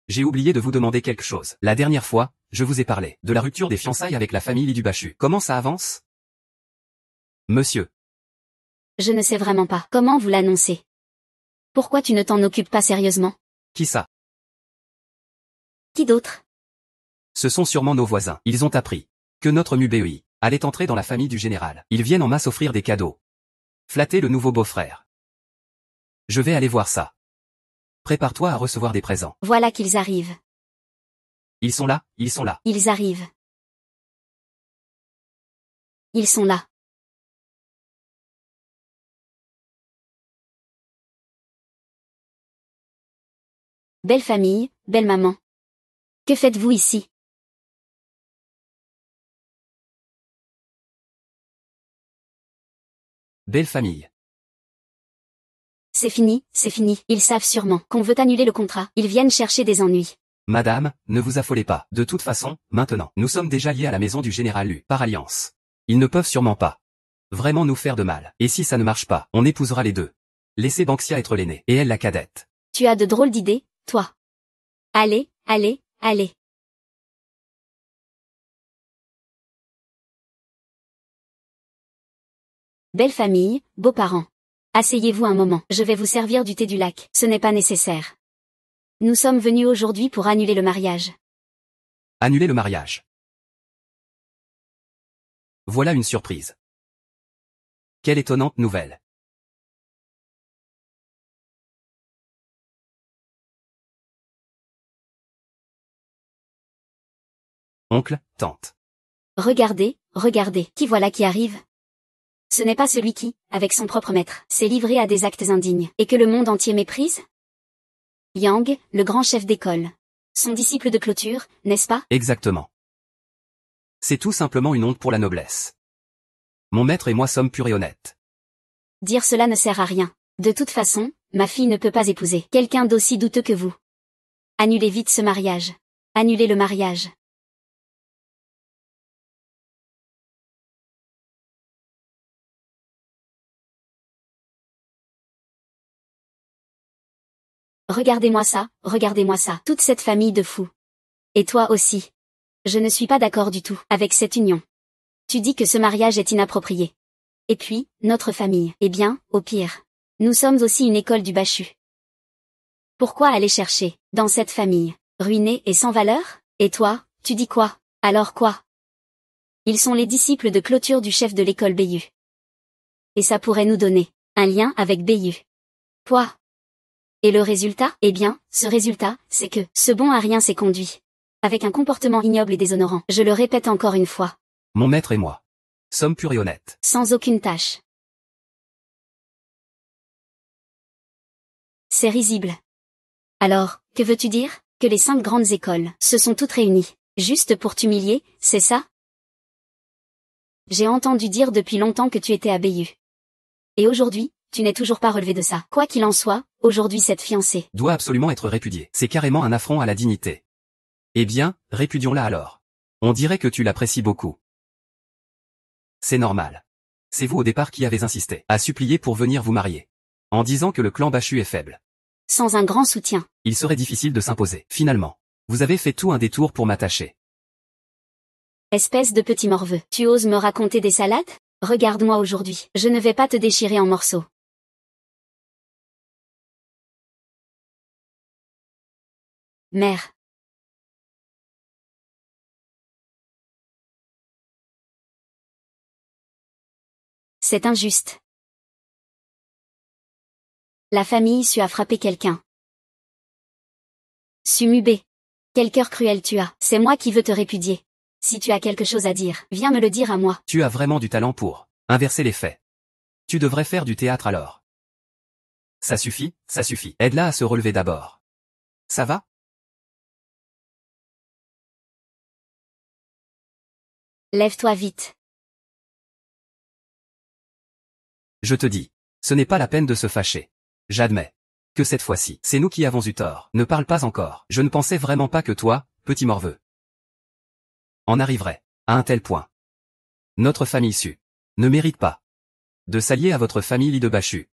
J'ai oublié de vous demander quelque chose. La dernière fois, je vous ai parlé de la rupture des fiançailles avec la famille Lidubachu. Comment ça avance? Monsieur. Je ne sais vraiment pas. Comment vous l'annoncez? Pourquoi tu ne t'en occupes pas sérieusement? Qui ça? Qui d'autre? Ce sont sûrement nos voisins. Ils ont appris que notre Mubei allait entrer dans la famille du général. Ils viennent en masse offrir des cadeaux. Flatter le nouveau beau-frère. Je vais aller voir ça. Prépare-toi à recevoir des présents. Voilà qu'ils arrivent. Ils sont là, ils sont là. Ils arrivent. Ils sont là. Belle famille, belle maman. Que faites-vous ici? Belle famille. C'est fini, c'est fini. Ils savent sûrement qu'on veut annuler le contrat. Ils viennent chercher des ennuis. Madame, ne vous affolez pas. De toute façon, maintenant, nous sommes déjà liés à la maison du général Lu, par alliance. Ils ne peuvent sûrement pas vraiment nous faire de mal. Et si ça ne marche pas, on épousera les deux. Laissez Banxia être l'aînée, et elle la cadette. Tu as de drôles d'idées, toi. Allez, allez, allez. Belle famille, beaux-parents. Asseyez-vous un moment, je vais vous servir du thé du lac. Ce n'est pas nécessaire. Nous sommes venus aujourd'hui pour annuler le mariage. Annuler le mariage. Voilà une surprise. Quelle étonnante nouvelle. Oncle, tante. Regardez, regardez, qui voilà qui arrive? Ce n'est pas celui qui, avec son propre maître, s'est livré à des actes indignes, et que le monde entier méprise? Yang, le grand chef d'école. Son disciple de clôture, n'est-ce pas? Exactement. C'est tout simplement une honte pour la noblesse. Mon maître et moi sommes purs et honnêtes. Dire cela ne sert à rien. De toute façon, ma fille ne peut pas épouser quelqu'un d'aussi douteux que vous. Annulez vite ce mariage. Annulez le mariage. Regardez-moi ça, toute cette famille de fous. Et toi aussi. Je ne suis pas d'accord du tout avec cette union. Tu dis que ce mariage est inapproprié. Et puis, notre famille, eh bien, au pire. Nous sommes aussi une école du Bachu. Pourquoi aller chercher, dans cette famille, ruinée et sans valeur? Et toi, tu dis quoi? Alors quoi? Ils sont les disciples de clôture du chef de l'école Bayeux. Et ça pourrait nous donner un lien avec Bayeux. Quoi? Et le résultat? Eh bien, ce résultat, c'est que ce bon à rien s'est conduit. Avec un comportement ignoble et déshonorant. Je le répète encore une fois. Mon maître et moi sommes purs et honnêtes. Sans aucune tâche. C'est risible. Alors, que veux-tu dire? Que les 5 grandes écoles se sont toutes réunies, juste pour t'humilier, c'est ça? J'ai entendu dire depuis longtemps que tu étais à Bayeux. Et aujourd'hui, tu n'es toujours pas relevé de ça. Quoi qu'il en soit, aujourd'hui cette fiancée Doit absolument être répudiée. C'est carrément un affront à la dignité. Eh bien, répudions-la alors. On dirait que tu l'apprécies beaucoup. C'est normal. C'est vous au départ qui avez insisté à supplier pour venir vous marier. En disant que le clan Bachu est faible. Sans un grand soutien. Il serait difficile de s'imposer. Finalement, vous avez fait tout un détour pour m'attacher. Espèce de petit morveux. Tu oses me raconter des salades? Regarde-moi aujourd'hui. Je ne vais pas te déchirer en morceaux. Mère. C'est injuste. La famille su a frappé quelqu'un. Sumubé. Quel cœur cruel tu as. C'est moi qui veux te répudier. Si tu as quelque chose à dire, viens me le dire à moi. Tu as vraiment du talent pour inverser les faits. Tu devrais faire du théâtre alors. Ça suffit, ça suffit. Aide-la à se relever d'abord. Ça va? Lève-toi vite. Je te dis, ce n'est pas la peine de se fâcher. J'admets que cette fois-ci, c'est nous qui avons eu tort. Ne parle pas encore. Je ne pensais vraiment pas que toi, petit morveux, en arriverais à un tel point. Notre famille Su ne mérite pas de s'allier à votre famille de Bachu.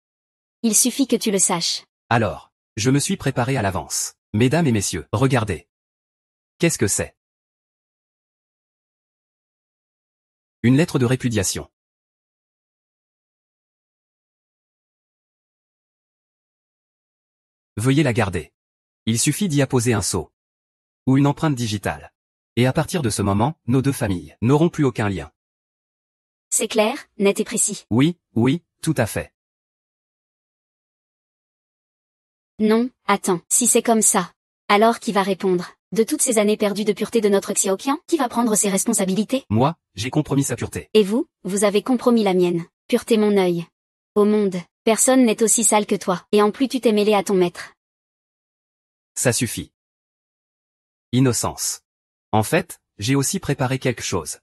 Il suffit que tu le saches. Alors, je me suis préparé à l'avance. Mesdames et messieurs, regardez. Qu'est-ce que c'est? Une lettre de répudiation. Veuillez la garder. Il suffit d'y apposer un sceau ou une empreinte digitale. Et à partir de ce moment, nos deux familles n'auront plus aucun lien. C'est clair, net et précis. Oui, oui, tout à fait. Non, attends, si c'est comme ça. Alors qui va répondre? De toutes ces années perdues de pureté de notre Xiaoqian, qui va prendre ses responsabilités? Moi, j'ai compromis sa pureté. Et vous, vous avez compromis la mienne. Pureté mon œil. Au monde, personne n'est aussi sale que toi. Et en plus tu t'es mêlé à ton maître. Ça suffit. Innocence. En fait, j'ai aussi préparé quelque chose.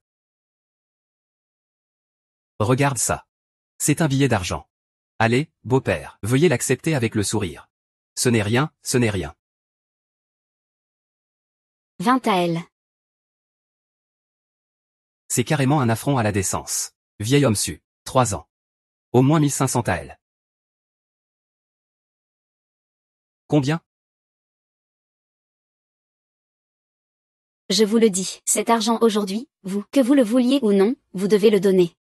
Regarde ça. C'est un billet d'argent. Allez, beau-père, veuillez l'accepter avec le sourire. Ce n'est rien, ce n'est rien. Vint à elle. C'est carrément un affront à la décence. Vieil homme Su. 3 ans. Au moins 1500 à elle. Combien? Je vous le dis, cet argent aujourd'hui, vous, que vous le vouliez ou non, vous devez le donner.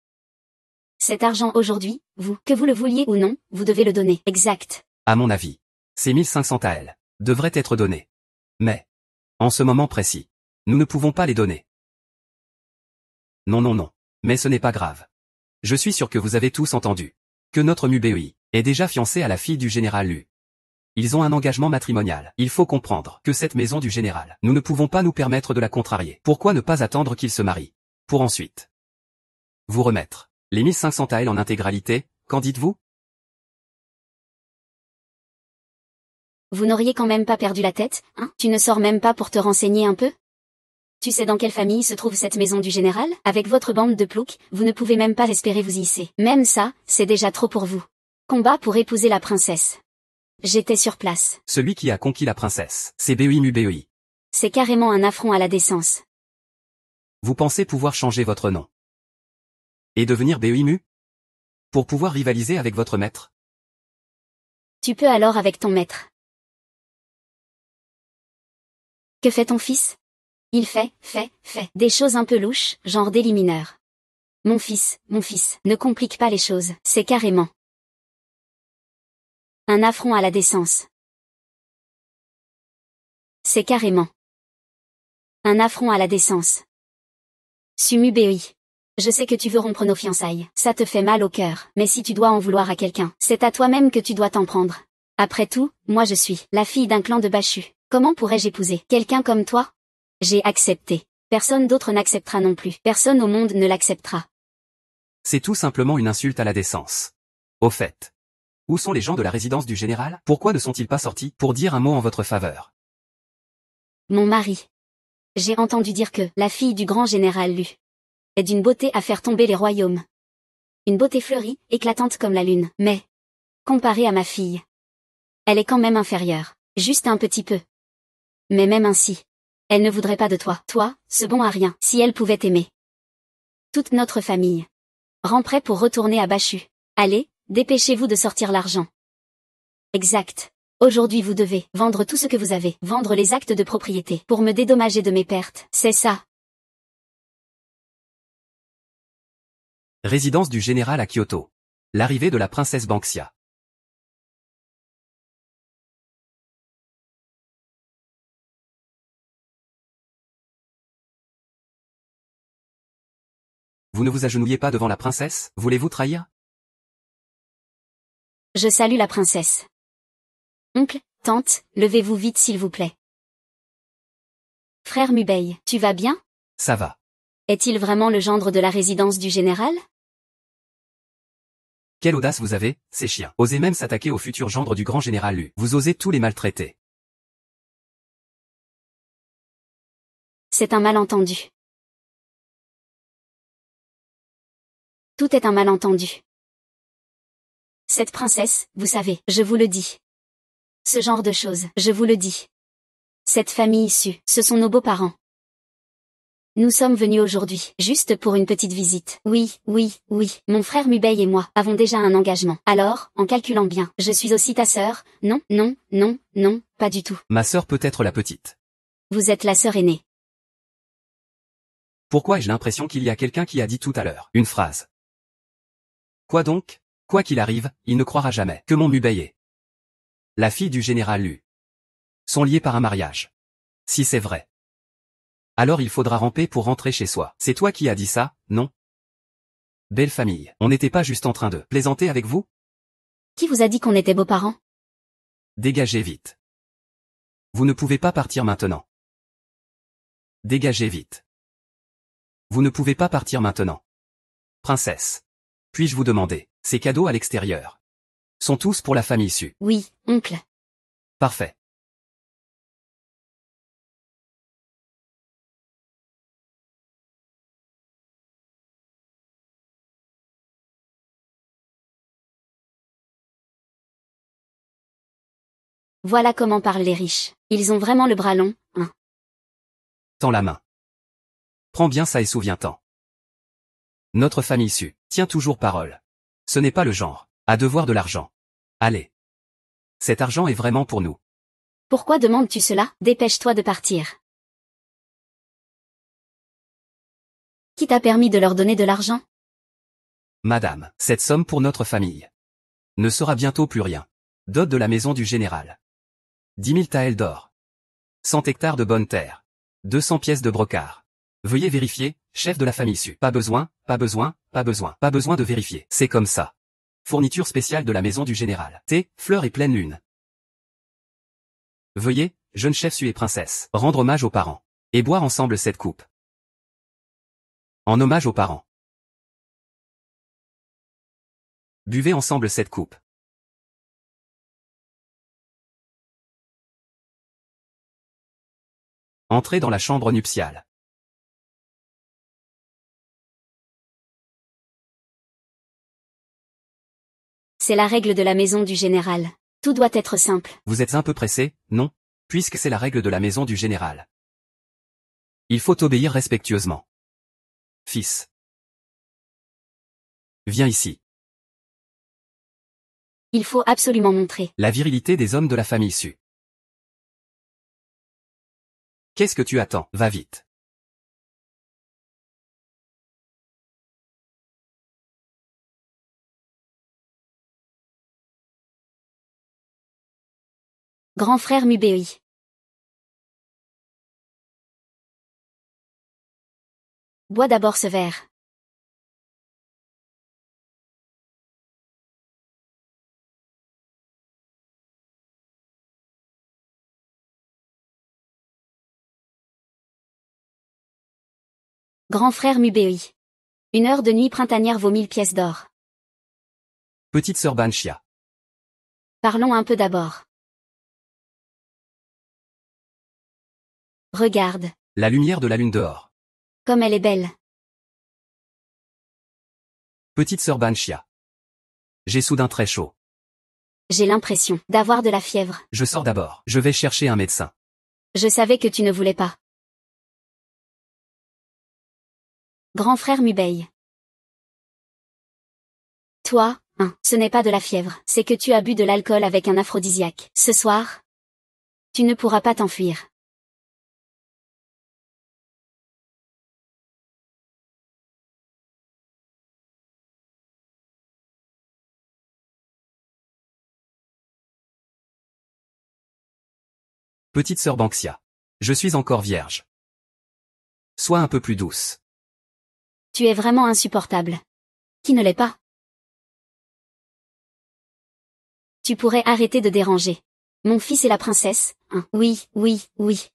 Cet argent aujourd'hui, vous, que vous le vouliez ou non, vous devez le donner. Exact. À mon avis, ces 1500 à elle devraient être donnés. Mais, en ce moment précis, nous ne pouvons pas les donner. Non, non, non. Mais ce n'est pas grave. Je suis sûr que vous avez tous entendu que notre Mubei est déjà fiancé à la fille du général Lu. Ils ont un engagement matrimonial. Il faut comprendre que cette maison du général, nous ne pouvons pas nous permettre de la contrarier. Pourquoi ne pas attendre qu'il se marie? Pour ensuite vous remettre les 1500 taels en intégralité, qu'en dites-vous? Vous n'auriez quand même pas perdu la tête, hein? Tu ne sors même pas pour te renseigner un peu? Tu sais dans quelle famille se trouve cette maison du général? Avec votre bande de ploucs, vous ne pouvez même pas espérer vous y hisser. Même ça, c'est déjà trop pour vous. Combat pour épouser la princesse. J'étais sur place. Celui qui a conquis la princesse, c'est Bei Mubei. C'est carrément un affront à la décence. Vous pensez pouvoir changer votre nom et devenir Bei Mu? Pour pouvoir rivaliser avec votre maître? Tu peux alors avec ton maître. Que fait ton fils? Il fait des choses un peu louches, genre délit mineur. Mon fils, ne complique pas les choses, c'est carrément un affront à la décence. C'est carrément un affront à la décence. Sumu BI. Je sais que tu veux rompre nos fiançailles, ça te fait mal au cœur, mais si tu dois en vouloir à quelqu'un, c'est à toi-même que tu dois t'en prendre. Après tout, moi je suis la fille d'un clan de Bashu. Comment pourrais-je épouser quelqu'un comme toi? J'ai accepté. Personne d'autre n'acceptera non plus. Personne au monde ne l'acceptera. C'est tout simplement une insulte à la décence. Au fait. Où sont les gens de la résidence du général? Pourquoi ne sont-ils pas sortis pour dire un mot en votre faveur? Mon mari. J'ai entendu dire que la fille du grand général Lu est d'une beauté à faire tomber les royaumes. Une beauté fleurie, éclatante comme la lune, mais, comparée à ma fille, elle est quand même inférieure, juste un petit peu. Mais même ainsi, elle ne voudrait pas de toi, ce bon à rien, si elle pouvait t'aimer. Toute notre famille ramperait pour retourner à Bashu. Allez, dépêchez-vous de sortir l'argent. Exact. Aujourd'hui vous devez vendre tout ce que vous avez, vendre les actes de propriété, pour me dédommager de mes pertes, c'est ça. Résidence du général à Kyoto. L'arrivée de la princesse Banxia. Vous ne vous agenouillez pas devant la princesse? Voulez-vous trahir? Je salue la princesse. Oncle, tante, levez-vous vite s'il vous plaît. Frère Mubei, tu vas bien? Ça va. Est-il vraiment le gendre de la résidence du général? Quelle audace vous avez, ces chiens. Osez même s'attaquer au futur gendre du grand général Lu. Vous osez tous les maltraiter. C'est un malentendu. Tout est un malentendu. Cette princesse, vous savez, je vous le dis. Ce genre de choses, je vous le dis. Cette famille issue, ce sont nos beaux-parents. Nous sommes venus aujourd'hui, juste pour une petite visite. Oui, mon frère Mubei et moi avons déjà un engagement. Alors, en calculant bien, je suis aussi ta sœur? Non, pas du tout. Ma sœur peut être la petite. Vous êtes la sœur aînée. Pourquoi ai-je l'impression qu'il y a quelqu'un qui a dit tout à l'heure une phrase? Quoi donc? Quoi qu'il arrive, il ne croira jamais que mon Mubei est la fille du général Lu sont liés par un mariage. Si c'est vrai, alors il faudra ramper pour rentrer chez soi. C'est toi qui as dit ça, non? Belle famille, on n'était pas juste en train de plaisanter avec vous? Qui vous a dit qu'on était beaux-parents? Dégagez vite. Vous ne pouvez pas partir maintenant. Dégagez vite. Vous ne pouvez pas partir maintenant. Princesse. Puis-je vous demander, ces cadeaux à l'extérieur sont tous pour la famille Su? Oui, oncle. Parfait. Voilà comment parlent les riches. Ils ont vraiment le bras long, hein. Tends la main. Prends bien ça et souviens-t'en. Notre famille Su tient toujours parole. Ce n'est pas le genre à devoir de l'argent. Allez. Cet argent est vraiment pour nous. Pourquoi demandes-tu cela? Dépêche-toi de partir. Qui t'a permis de leur donner de l'argent? Madame, cette somme pour notre famille ne sera bientôt plus rien. Dot de la maison du général. 10 000 taels d'or. 100 hectares de bonne terre. 200 pièces de brocart. Veuillez vérifier, chef de la famille Su. Pas besoin de vérifier. C'est comme ça. Fourniture spéciale de la maison du général. Thé, fleurs et pleine lune. Veuillez, jeune chef Su et princesse, rendre hommage aux parents. Et boire ensemble cette coupe. En hommage aux parents. Buvez ensemble cette coupe. Entrez dans la chambre nuptiale. C'est la règle de la maison du général. Tout doit être simple. Vous êtes un peu pressé, non? Puisque c'est la règle de la maison du général. Il faut obéir respectueusement. Fils. Viens ici. Il faut absolument montrer la virilité des hommes de la famille Su. Qu'est-ce que tu attends? Va vite. Grand frère Mubei. Bois d'abord ce verre. Grand frère Mubei. Une heure de nuit printanière vaut 1000 pièces d'or. Petite sœur Banshia. Parlons un peu d'abord. Regarde, La lumière de la lune dehors. comme elle est belle. Petite sœur Banshia. J'ai soudain très chaud. J'ai l'impression d'avoir de la fièvre. Je sors d'abord. Je vais chercher un médecin. Je savais que tu ne voulais pas. Grand frère Mubei. Toi, ce n'est pas de la fièvre, c'est que tu as bu de l'alcool avec un aphrodisiaque. Ce soir, tu ne pourras pas t'enfuir. Petite sœur Banxia. Je suis encore vierge. Sois un peu plus douce. Tu es vraiment insupportable. Qui ne l'est pas? Tu pourrais arrêter de déranger. Mon fils et la princesse, oui, oui, oui.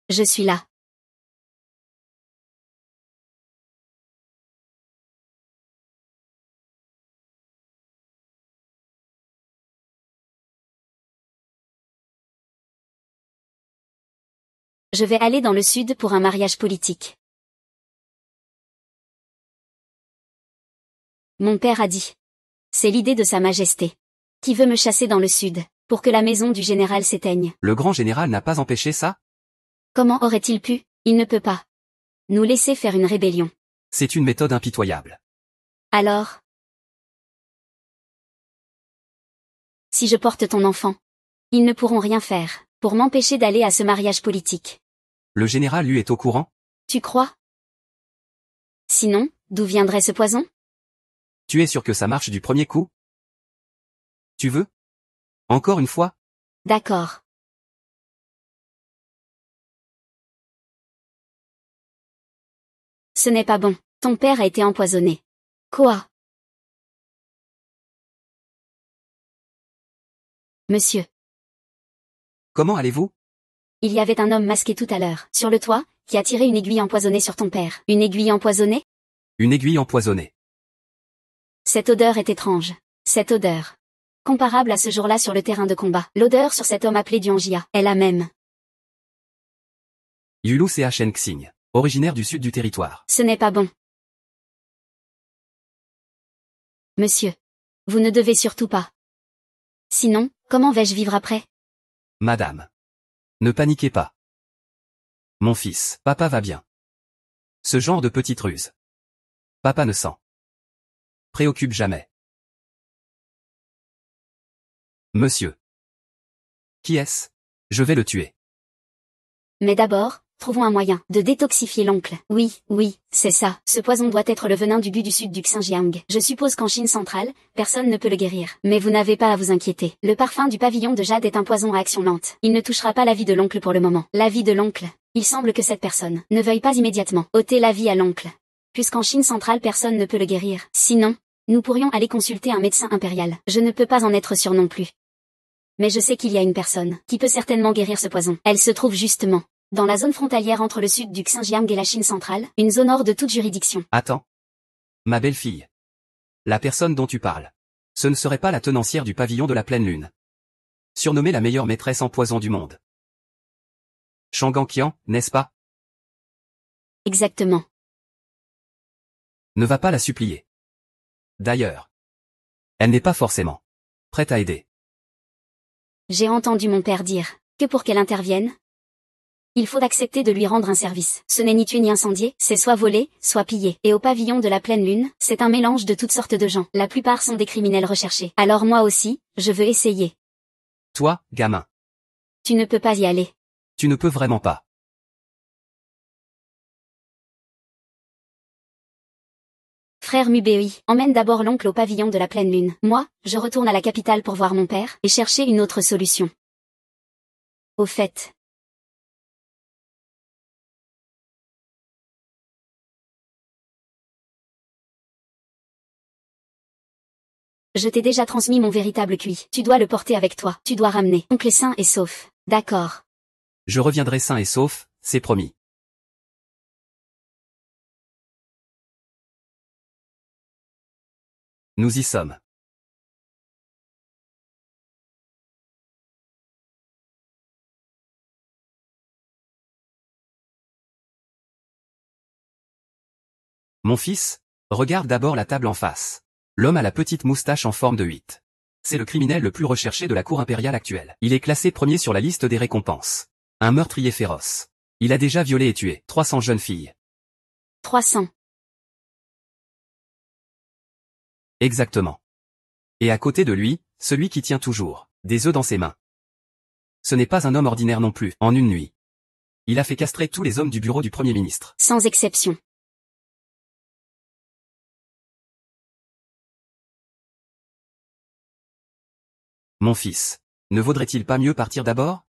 Je suis là. Je vais aller dans le sud pour un mariage politique. Mon père a dit. C'est l'idée de Sa Majesté. Qui veut me chasser dans le sud, pour que la maison du général s'éteigne. Le grand général n'a pas empêché ça? Comment aurait-il pu? Il ne peut pas. Nous laisser faire une rébellion. C'est une méthode impitoyable. Alors? Si je porte ton enfant, ils ne pourront rien faire, pour m'empêcher d'aller à ce mariage politique. Le général lui est au courant? Tu crois? Sinon, d'où viendrait ce poison? Tu es sûr que ça marche du premier coup? Tu veux? Encore une fois? D'accord. Ce n'est pas bon. Ton père a été empoisonné. Quoi? Monsieur. Comment allez-vous? Il y avait un homme masqué tout à l'heure, sur le toit, qui a tiré une aiguille empoisonnée sur ton père. Une aiguille empoisonnée? Une aiguille empoisonnée. Cette odeur est étrange. Cette odeur. Comparable à ce jour-là sur le terrain de combat. L'odeur sur cet homme appelé Duanjia est la même. Yulu Cha Xing. Originaire du sud du territoire. Ce n'est pas bon. Monsieur. Vous ne devez surtout pas. Sinon, comment vais-je vivre après? Madame. Ne paniquez pas. Mon fils, papa va bien. Ce genre de petite ruse. Papa ne s'en préoccupe jamais. Monsieur. Qui est-ce? Je vais le tuer. Mais d'abord, trouvons un moyen de détoxifier l'oncle. Oui, oui, c'est ça. Ce poison doit être le venin du bu du sud du Xinjiang. Je suppose qu'en Chine centrale, personne ne peut le guérir. Mais vous n'avez pas à vous inquiéter. Le parfum du pavillon de jade est un poison à action lente. Il ne touchera pas la vie de l'oncle pour le moment. La vie de l'oncle. Il semble que cette personne ne veuille pas immédiatement ôter la vie à l'oncle. Puisqu'en Chine centrale personne ne peut le guérir. Sinon, nous pourrions aller consulter un médecin impérial. Je ne peux pas en être sûr non plus. Mais je sais qu'il y a une personne qui peut certainement guérir ce poison. Elle se trouve justement dans la zone frontalière entre le sud du Xinjiang et la Chine centrale, une zone hors de toute juridiction. Attends. Ma belle-fille. La personne dont tu parles. Ce ne serait pas la tenancière du pavillon de la pleine lune. Surnommée la meilleure maîtresse en poison du monde. Shanganqian, n'est-ce pas? Exactement. Ne va pas la supplier. D'ailleurs. Elle n'est pas forcément prête à aider. J'ai entendu mon père dire que pour qu'elle intervienne, Il faut accepter de lui rendre un service. Ce n'est ni tuer ni incendier, c'est soit voler, soit piller. Et au pavillon de la pleine lune, c'est un mélange de toutes sortes de gens. La plupart sont des criminels recherchés. Alors moi aussi, je veux essayer. Toi, gamin. Tu ne peux pas y aller. Tu ne peux vraiment pas. Frère Mubei, emmène d'abord l'oncle au pavillon de la pleine lune. Moi, je retourne à la capitale pour voir mon père, et chercher une autre solution. Au fait. Je t'ai déjà transmis mon véritable QI. Tu dois le porter avec toi. Tu dois ramener oncle sain et sauf. D'accord. Je reviendrai sain et sauf, c'est promis. Nous y sommes. Mon fils, regarde d'abord la table en face. L'homme a la petite moustache en forme de 8. C'est le criminel le plus recherché de la cour impériale actuelle. Il est classé premier sur la liste des récompenses. Un meurtrier féroce. Il a déjà violé et tué 300 jeunes filles. 300. Exactement. Et à côté de lui, celui qui tient toujours des œufs dans ses mains. Ce n'est pas un homme ordinaire non plus, en une nuit. Il a fait castrer tous les hommes du bureau du Premier ministre. Sans exception. Mon fils, ne vaudrait-il pas mieux partir d'abord?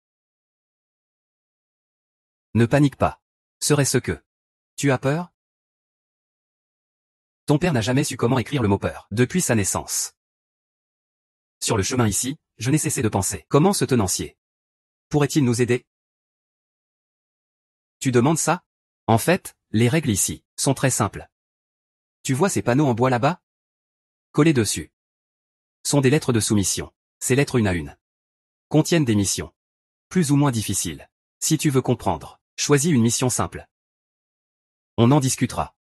Ne panique pas. Serait-ce que tu as peur? Ton père n'a jamais su comment écrire le mot peur depuis sa naissance. Sur le chemin ici, je n'ai cessé de penser. Comment ce tenancier pourrait-il nous aider? Tu demandes ça? En fait, les règles ici sont très simples. Tu vois ces panneaux en bois là-bas? Collés dessus sont des lettres de soumission. Ces lettres une à une contiennent des missions plus ou moins difficiles. Si tu veux comprendre, choisis une mission simple. On en discutera.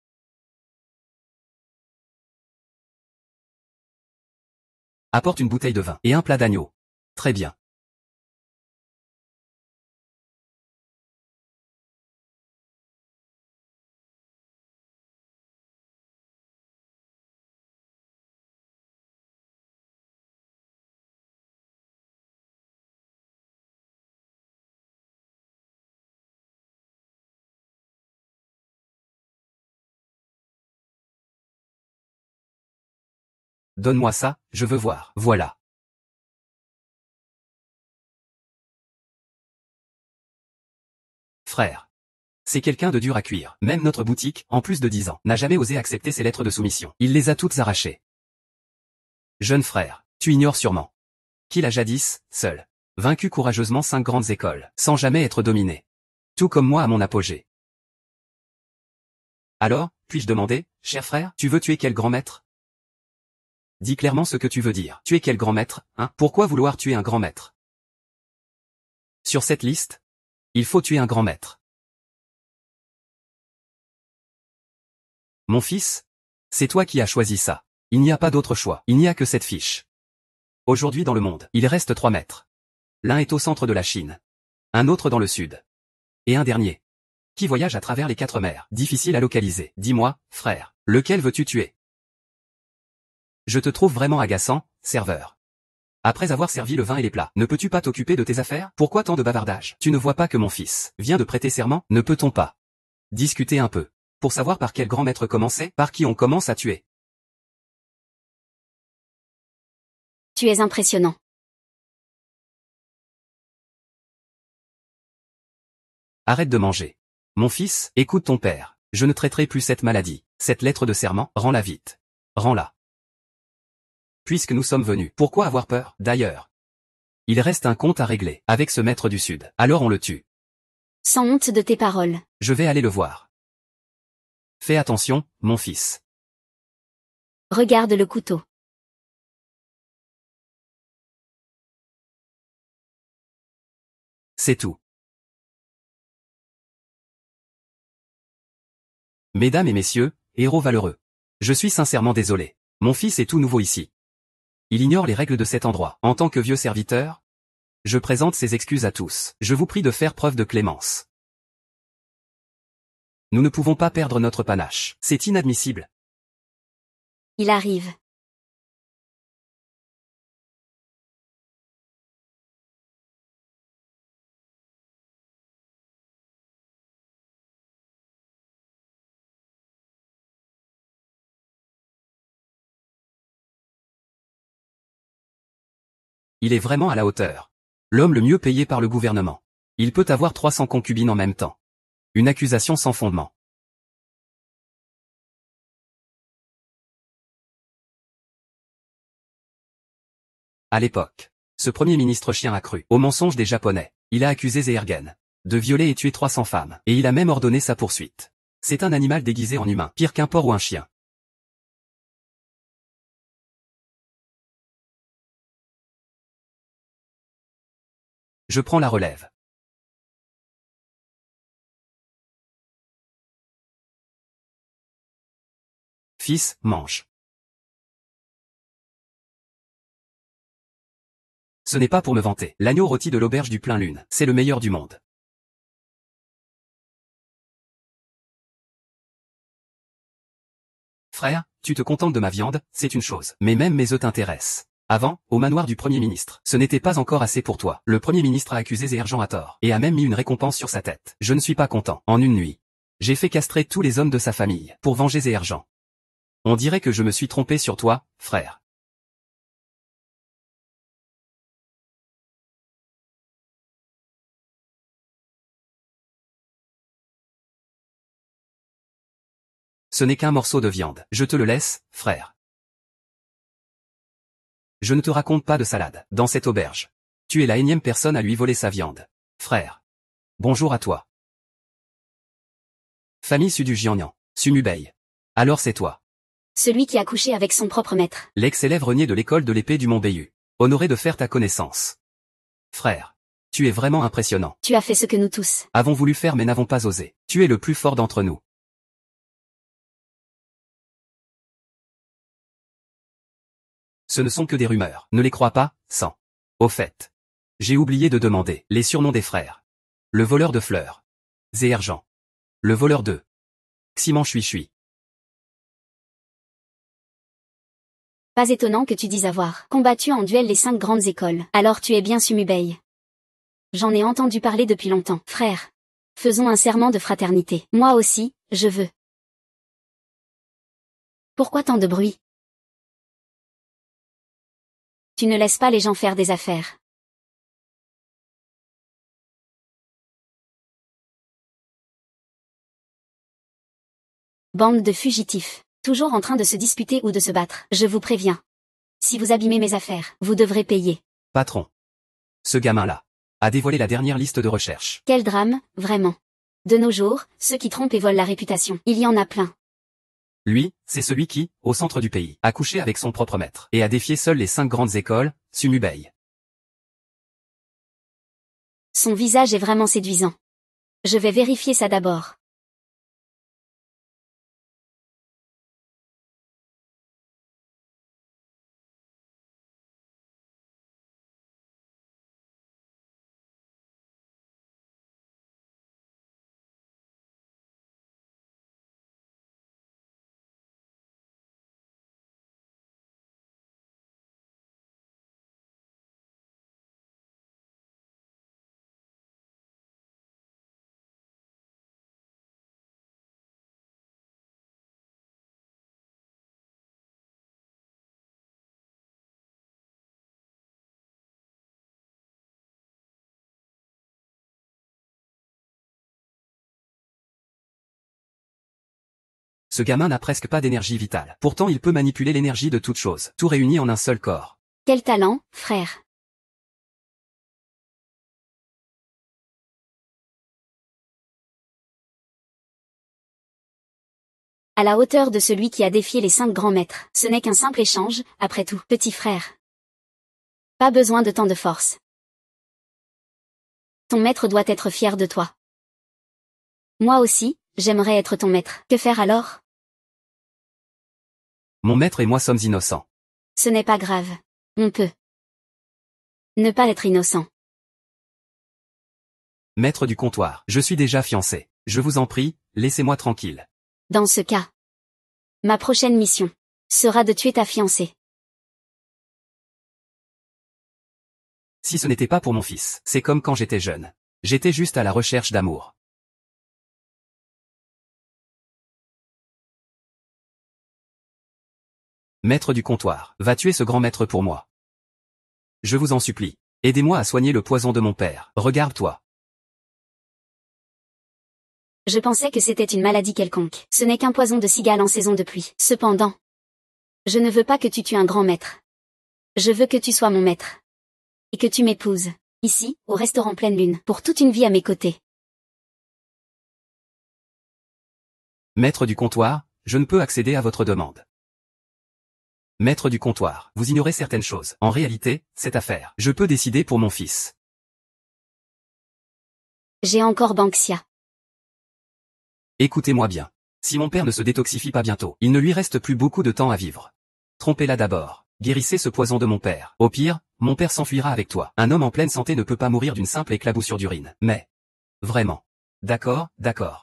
Apporte une bouteille de vin et un plat d'agneau. Très bien. Donne-moi ça, je veux voir. Voilà. Frère. C'est quelqu'un de dur à cuire. Même notre boutique, en plus de 10 ans, n'a jamais osé accepter ces lettres de soumission. Il les a toutes arrachées. Jeune frère, tu ignores sûrement qu'il a jadis, seul, vaincu courageusement 5 grandes écoles, sans jamais être dominé. Tout comme moi à mon apogée. Alors, puis-je demander, cher frère, tu veux tuer quel grand maître? Dis clairement ce que tu veux dire. Tuer quel grand maître, hein? Pourquoi vouloir tuer un grand maître? Sur cette liste, il faut tuer un grand maître. Mon fils, c'est toi qui as choisi ça. Il n'y a pas d'autre choix. Il n'y a que cette fiche. Aujourd'hui dans le monde, il reste 3 maîtres. L'un est au centre de la Chine. Un autre dans le sud. Et un dernier qui voyage à travers les 4 mers. Difficile à localiser. Dis-moi, frère, lequel veux-tu tuer? Je te trouve vraiment agaçant, serveur. Après avoir servi le vin et les plats, ne peux-tu pas t'occuper de tes affaires? Pourquoi tant de bavardage? Tu ne vois pas que mon fils vient de prêter serment? Ne peut-on pas discuter un peu pour savoir par quel grand maître commencer, par qui on commence à tuer? Tu es impressionnant. Arrête de manger. Mon fils, écoute ton père. Je ne traiterai plus cette maladie. Cette lettre de serment, rends-la vite. Rends-la. Puisque nous sommes venus, pourquoi avoir peur? D'ailleurs, il reste un compte à régler avec ce maître du Sud. Alors on le tue. Sans honte de tes paroles. Je vais aller le voir. Fais attention, mon fils. Regarde le couteau. C'est tout. Mesdames et messieurs, héros valeureux. Je suis sincèrement désolé. Mon fils est tout nouveau ici. Il ignore les règles de cet endroit. En tant que vieux serviteur, je présente ses excuses à tous. Je vous prie de faire preuve de clémence. Nous ne pouvons pas perdre notre panache. C'est inadmissible. Il arrive. Il est vraiment à la hauteur. L'homme le mieux payé par le gouvernement. Il peut avoir 300 concubines en même temps. Une accusation sans fondement. À l'époque, ce premier ministre chien a cru au mensonge des Japonais. Il a accusé Zehergen de violer et tuer 300 femmes, et il a même ordonné sa poursuite. C'est un animal déguisé en humain, pire qu'un porc ou un chien. Je prends la relève. Fils, mange. Ce n'est pas pour me vanter. L'agneau rôti de l'auberge du plein lune, c'est le meilleur du monde. Frère, tu te contentes de ma viande, c'est une chose. Mais même mes œufs t'intéressent. Avant, au manoir du Premier ministre, ce n'était pas encore assez pour toi. Le Premier ministre a accusé Zehergen à tort, et a même mis une récompense sur sa tête. Je ne suis pas content. En une nuit, j'ai fait castrer tous les hommes de sa famille, pour venger Zehergen. On dirait que je me suis trompé sur toi, frère. Ce n'est qu'un morceau de viande. Je te le laisse, frère. Je ne te raconte pas de salade, dans cette auberge. Tu es la énième personne à lui voler sa viande. Frère. Bonjour à toi. Famille Su du Jiangnan. Sumubei. Alors c'est toi. Celui qui a couché avec son propre maître. L'ex-élève renié de l'école de l'épée du Mont Bayu. Honoré de faire ta connaissance. Frère. Tu es vraiment impressionnant. Tu as fait ce que nous tous avons voulu faire mais n'avons pas osé. Tu es le plus fort d'entre nous. Ce ne sont que des rumeurs. Ne les crois pas, sang. Au fait. J'ai oublié de demander les surnoms des frères. Le voleur de fleurs. Zehergen. Le voleur de Simon Chui. Pas étonnant que tu dises avoir combattu en duel les 5 grandes écoles. Alors tu es bien Sumubei. J'en ai entendu parler depuis longtemps. Frère. Faisons un serment de fraternité. Moi aussi, je veux. Pourquoi tant de bruit? Tu ne laisses pas les gens faire des affaires. Bande de fugitifs. Toujours en train de se disputer ou de se battre. Je vous préviens. Si vous abîmez mes affaires, vous devrez payer. Patron. Ce gamin-là a dévoilé la dernière liste de recherche. Quel drame, vraiment. De nos jours, ceux qui trompent et volent la réputation, il y en a plein. Lui, c'est celui qui, au centre du pays, a couché avec son propre maître, et a défié seul les 5 grandes écoles, Sumubei. Son visage est vraiment séduisant. Je vais vérifier ça d'abord. Ce gamin n'a presque pas d'énergie vitale. Pourtant il peut manipuler l'énergie de toute chose, tout réuni en un seul corps. Quel talent, frère. À la hauteur de celui qui a défié les 5 grands maîtres. Ce n'est qu'un simple échange, après tout, petit frère. Pas besoin de tant de force. Ton maître doit être fier de toi. Moi aussi, j'aimerais être ton maître. Que faire alors? Mon maître et moi sommes innocents. Ce n'est pas grave. On peut ne pas être innocent. Maître du comptoir, je suis déjà fiancé. Je vous en prie, laissez-moi tranquille. Dans ce cas, ma prochaine mission sera de tuer ta fiancée. Si ce n'était pas pour mon fils, c'est comme quand j'étais jeune. J'étais juste à la recherche d'amour. Maître du comptoir, va tuer ce grand maître pour moi. Je vous en supplie. Aidez-moi à soigner le poison de mon père. Regarde-toi. Je pensais que c'était une maladie quelconque. Ce n'est qu'un poison de cigale en saison de pluie. Cependant, je ne veux pas que tu tues un grand maître. Je veux que tu sois mon maître. Et que tu m'épouses, ici, au restaurant Pleine Lune, pour toute une vie à mes côtés. Maître du comptoir, je ne peux accéder à votre demande. Maître du comptoir, vous ignorez certaines choses. En réalité, cette affaire, je peux décider pour mon fils. J'ai encore Banksia. Écoutez-moi bien. Si mon père ne se détoxifie pas bientôt, il ne lui reste plus beaucoup de temps à vivre. Trompez-la d'abord. Guérissez ce poison de mon père. Au pire, mon père s'enfuira avec toi. Un homme en pleine santé ne peut pas mourir d'une simple éclaboussure d'urine. Mais... Vraiment. D'accord,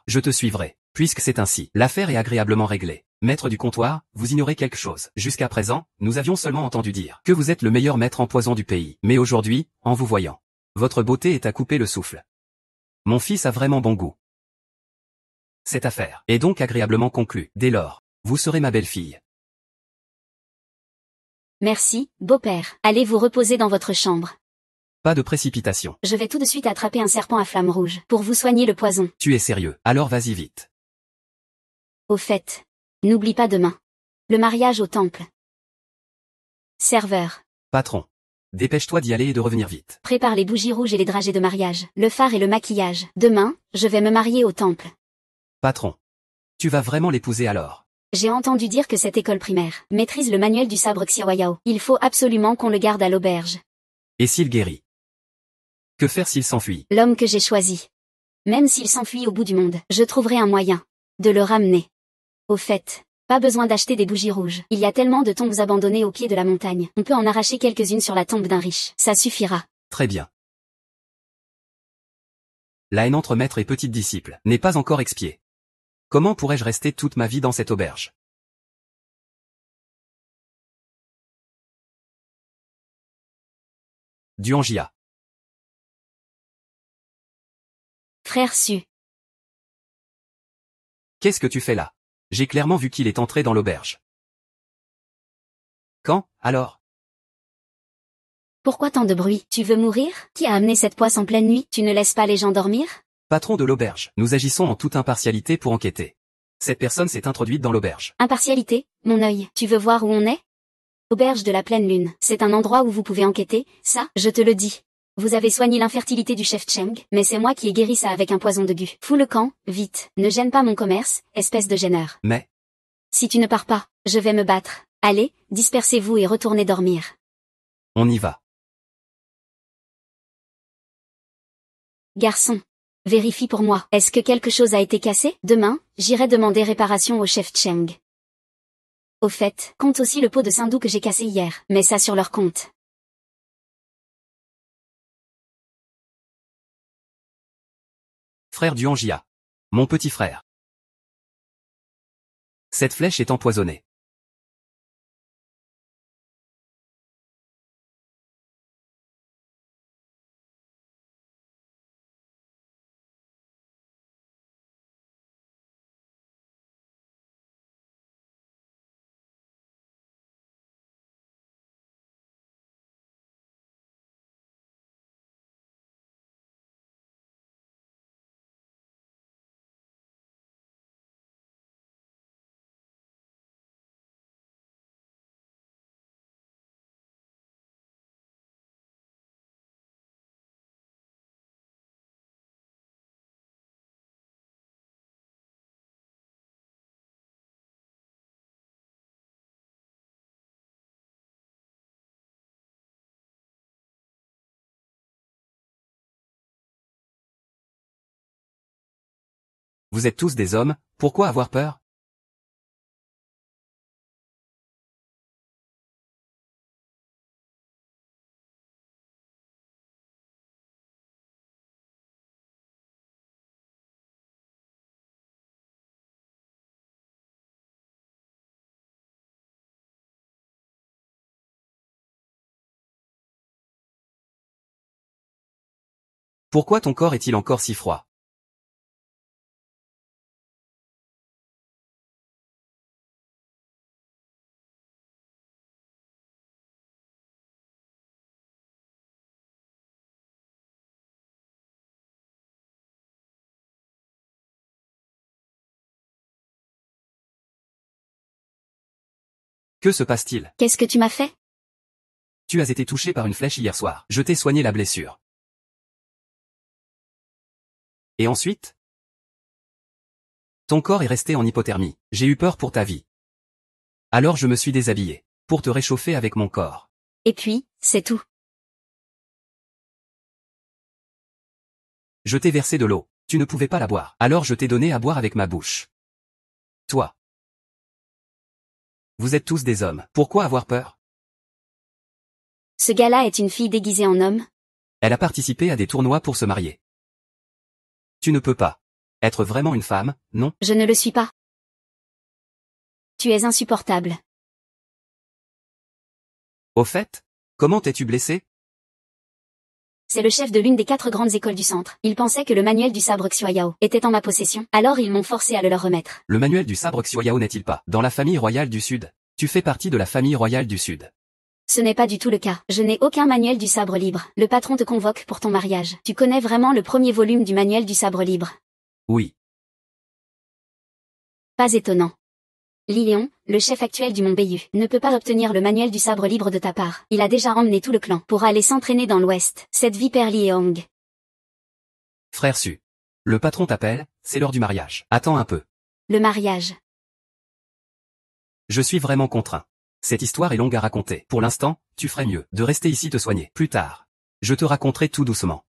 je te suivrai. Puisque c'est ainsi, l'affaire est agréablement réglée. Maître du comptoir, vous ignorez quelque chose. Jusqu'à présent, nous avions seulement entendu dire que vous êtes le meilleur maître en poison du pays. Mais aujourd'hui, en vous voyant, votre beauté est à couper le souffle. Mon fils a vraiment bon goût. Cette affaire est donc agréablement conclue. Dès lors, vous serez ma belle-fille. Merci, beau-père. Allez vous reposer dans votre chambre. Pas de précipitation. Je vais tout de suite attraper un serpent à flamme rouge, pour vous soigner le poison. Tu es sérieux, alors vas-y vite. Au fait, n'oublie pas demain. Le mariage au temple. Serveur. Patron. Dépêche-toi d'y aller et de revenir vite. Prépare les bougies rouges et les dragées de mariage, le phare et le maquillage. Demain, je vais me marier au temple. Patron. Tu vas vraiment l'épouser alors. J'ai entendu dire que cette école primaire maîtrise le manuel du sabre Xiaoyao. Il faut absolument qu'on le garde à l'auberge. Et s'il guérit? Que faire s'il s'enfuit? L'homme que j'ai choisi. Même s'il s'enfuit au bout du monde, je trouverai un moyen de le ramener. Au fait, pas besoin d'acheter des bougies rouges. Il y a tellement de tombes abandonnées au pied de la montagne. On peut en arracher quelques-unes sur la tombe d'un riche. Ça suffira. Très bien. La haine entre maître et petite disciple n'est pas encore expiée. Comment pourrais-je rester toute ma vie dans cette auberge? Duanjia. Frère Su. Qu'est-ce que tu fais là? J'ai clairement vu qu'il est entré dans l'auberge. Quand, alors? Pourquoi tant de bruit? Tu veux mourir? Qui a amené cette poisse en pleine nuit? Tu ne laisses pas les gens dormir? Patron de l'auberge, nous agissons en toute impartialité pour enquêter. Cette personne s'est introduite dans l'auberge. Impartialité, mon œil. Tu veux voir où on est? Auberge de la pleine lune. C'est un endroit où vous pouvez enquêter, ça, je te le dis. Vous avez soigné l'infertilité du chef Cheng, mais c'est moi qui ai guéri ça avec un poison de gu. Fous le camp, vite. Ne gêne pas mon commerce, espèce de gêneur. Mais... Si tu ne pars pas, je vais me battre. Allez, dispersez-vous et retournez dormir. On y va. Garçon. Vérifie pour moi. Est-ce que quelque chose a été cassé? Demain, j'irai demander réparation au chef Cheng. Au fait, compte aussi le pot de Sindou que j'ai cassé hier. Mets ça sur leur compte. Frère Duanjia. Mon petit frère. Cette flèche est empoisonnée. Vous êtes tous des hommes, pourquoi avoir peur? Pourquoi ton corps est-il encore si froid? Que se passe-t-il? Qu'est-ce que tu m'as fait? Tu as été touché par une flèche hier soir. Je t'ai soigné la blessure. Et ensuite? Ton corps est resté en hypothermie. J'ai eu peur pour ta vie. Alors je me suis déshabillé. Pour te réchauffer avec mon corps. Et puis, c'est tout. Je t'ai versé de l'eau. Tu ne pouvais pas la boire. Alors je t'ai donné à boire avec ma bouche. Toi. Vous êtes tous des hommes. Pourquoi avoir peur? Ce gars-là est une fille déguisée en homme? Elle a participé à des tournois pour se marier. Tu ne peux pas être vraiment une femme, non? Je ne le suis pas. Tu es insupportable. Au fait, comment t'es-tu blessé? C'est le chef de l'une des 4 grandes écoles du centre. Il pensait que le manuel du sabre Xuayao était en ma possession, alors ils m'ont forcé à le leur remettre. Le manuel du sabre Xuayao n'est-il pas dans la famille royale du Sud? Tu fais partie de la famille royale du Sud. Ce n'est pas du tout le cas. Je n'ai aucun manuel du sabre libre. Le patron te convoque pour ton mariage. Tu connais vraiment le premier volume du manuel du sabre libre? Oui. Pas étonnant. Lion, le chef actuel du Mont Beiyu, ne peut pas obtenir le manuel du sabre libre de ta part. Il a déjà emmené tout le clan pour aller s'entraîner dans l'ouest. Cette vipère Liéhong. Frère Su. Le patron t'appelle, c'est l'heure du mariage. Attends un peu. Le mariage. Je suis vraiment contraint. Cette histoire est longue à raconter. Pour l'instant, tu ferais mieux de rester ici te soigner. Plus tard, je te raconterai tout doucement.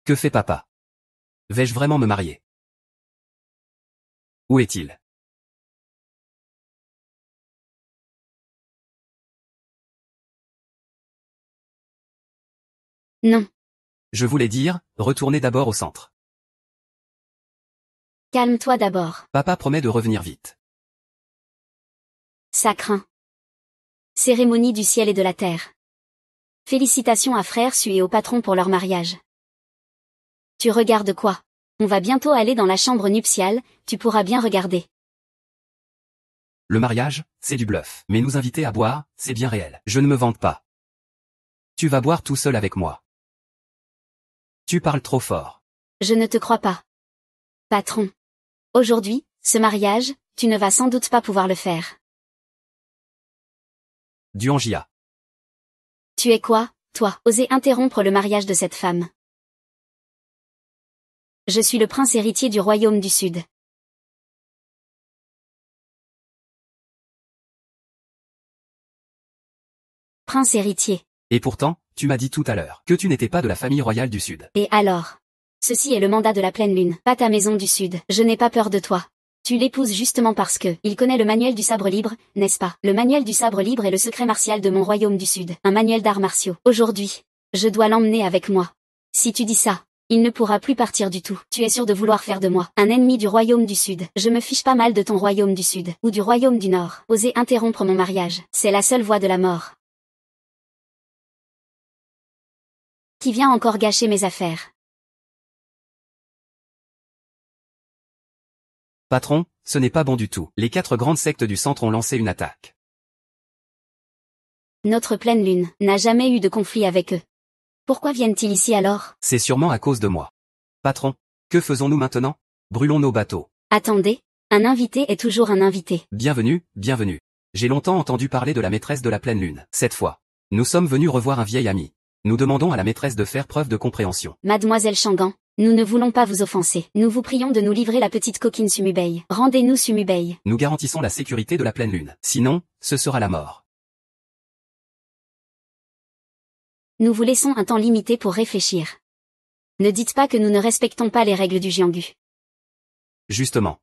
Que fait papa? Vais-je vraiment me marier? Où est-il? Non. Je voulais dire, retournez d'abord au centre. Calme-toi d'abord. Papa promet de revenir vite. Ça craint. Cérémonie du ciel et de la terre. Félicitations à Frère Su et au patron pour leur mariage. Tu regardes quoi? On va bientôt aller dans la chambre nuptiale, tu pourras bien regarder. Le mariage, c'est du bluff. Mais nous inviter à boire, c'est bien réel. Je ne me vante pas. Tu vas boire tout seul avec moi. Tu parles trop fort. Je ne te crois pas. Patron. Aujourd'hui, ce mariage, tu ne vas sans doute pas pouvoir le faire. Duanjia. Tu es quoi, toi, oser interrompre le mariage de cette femme? Je suis le prince héritier du royaume du Sud. Prince héritier. Et pourtant, tu m'as dit tout à l'heure que tu n'étais pas de la famille royale du Sud. Et alors? Ceci est le mandat de la pleine lune, pas ta maison du Sud. Je n'ai pas peur de toi. Tu l'épouses justement parce que il connaît le manuel du sabre libre, n'est-ce pas? Le manuel du sabre libre est le secret martial de mon royaume du Sud, un manuel d'arts martiaux. Aujourd'hui, je dois l'emmener avec moi. Si tu dis ça, il ne pourra plus partir du tout. Tu es sûr de vouloir faire de moi un ennemi du royaume du Sud. Je me fiche pas mal de ton royaume du Sud, ou du royaume du Nord. Oser interrompre mon mariage, c'est la seule voie de la mort. Qui vient encore gâcher mes affaires? Patron, ce n'est pas bon du tout. Les 4 grandes sectes du centre ont lancé une attaque. Notre pleine lune n'a jamais eu de conflit avec eux. Pourquoi viennent-ils ici alors? C'est sûrement à cause de moi. Patron, que faisons-nous maintenant? Brûlons nos bateaux. Attendez, un invité est toujours un invité. Bienvenue, bienvenue. J'ai longtemps entendu parler de la maîtresse de la pleine lune. Cette fois, nous sommes venus revoir un vieil ami. Nous demandons à la maîtresse de faire preuve de compréhension. Mademoiselle Shangan, nous ne voulons pas vous offenser. Nous vous prions de nous livrer la petite coquine Sumubei. Rendez-nous Sumubei. Nous garantissons la sécurité de la pleine lune. Sinon, ce sera la mort. Nous vous laissons un temps limité pour réfléchir. Ne dites pas que nous ne respectons pas les règles du Jianggu. Justement.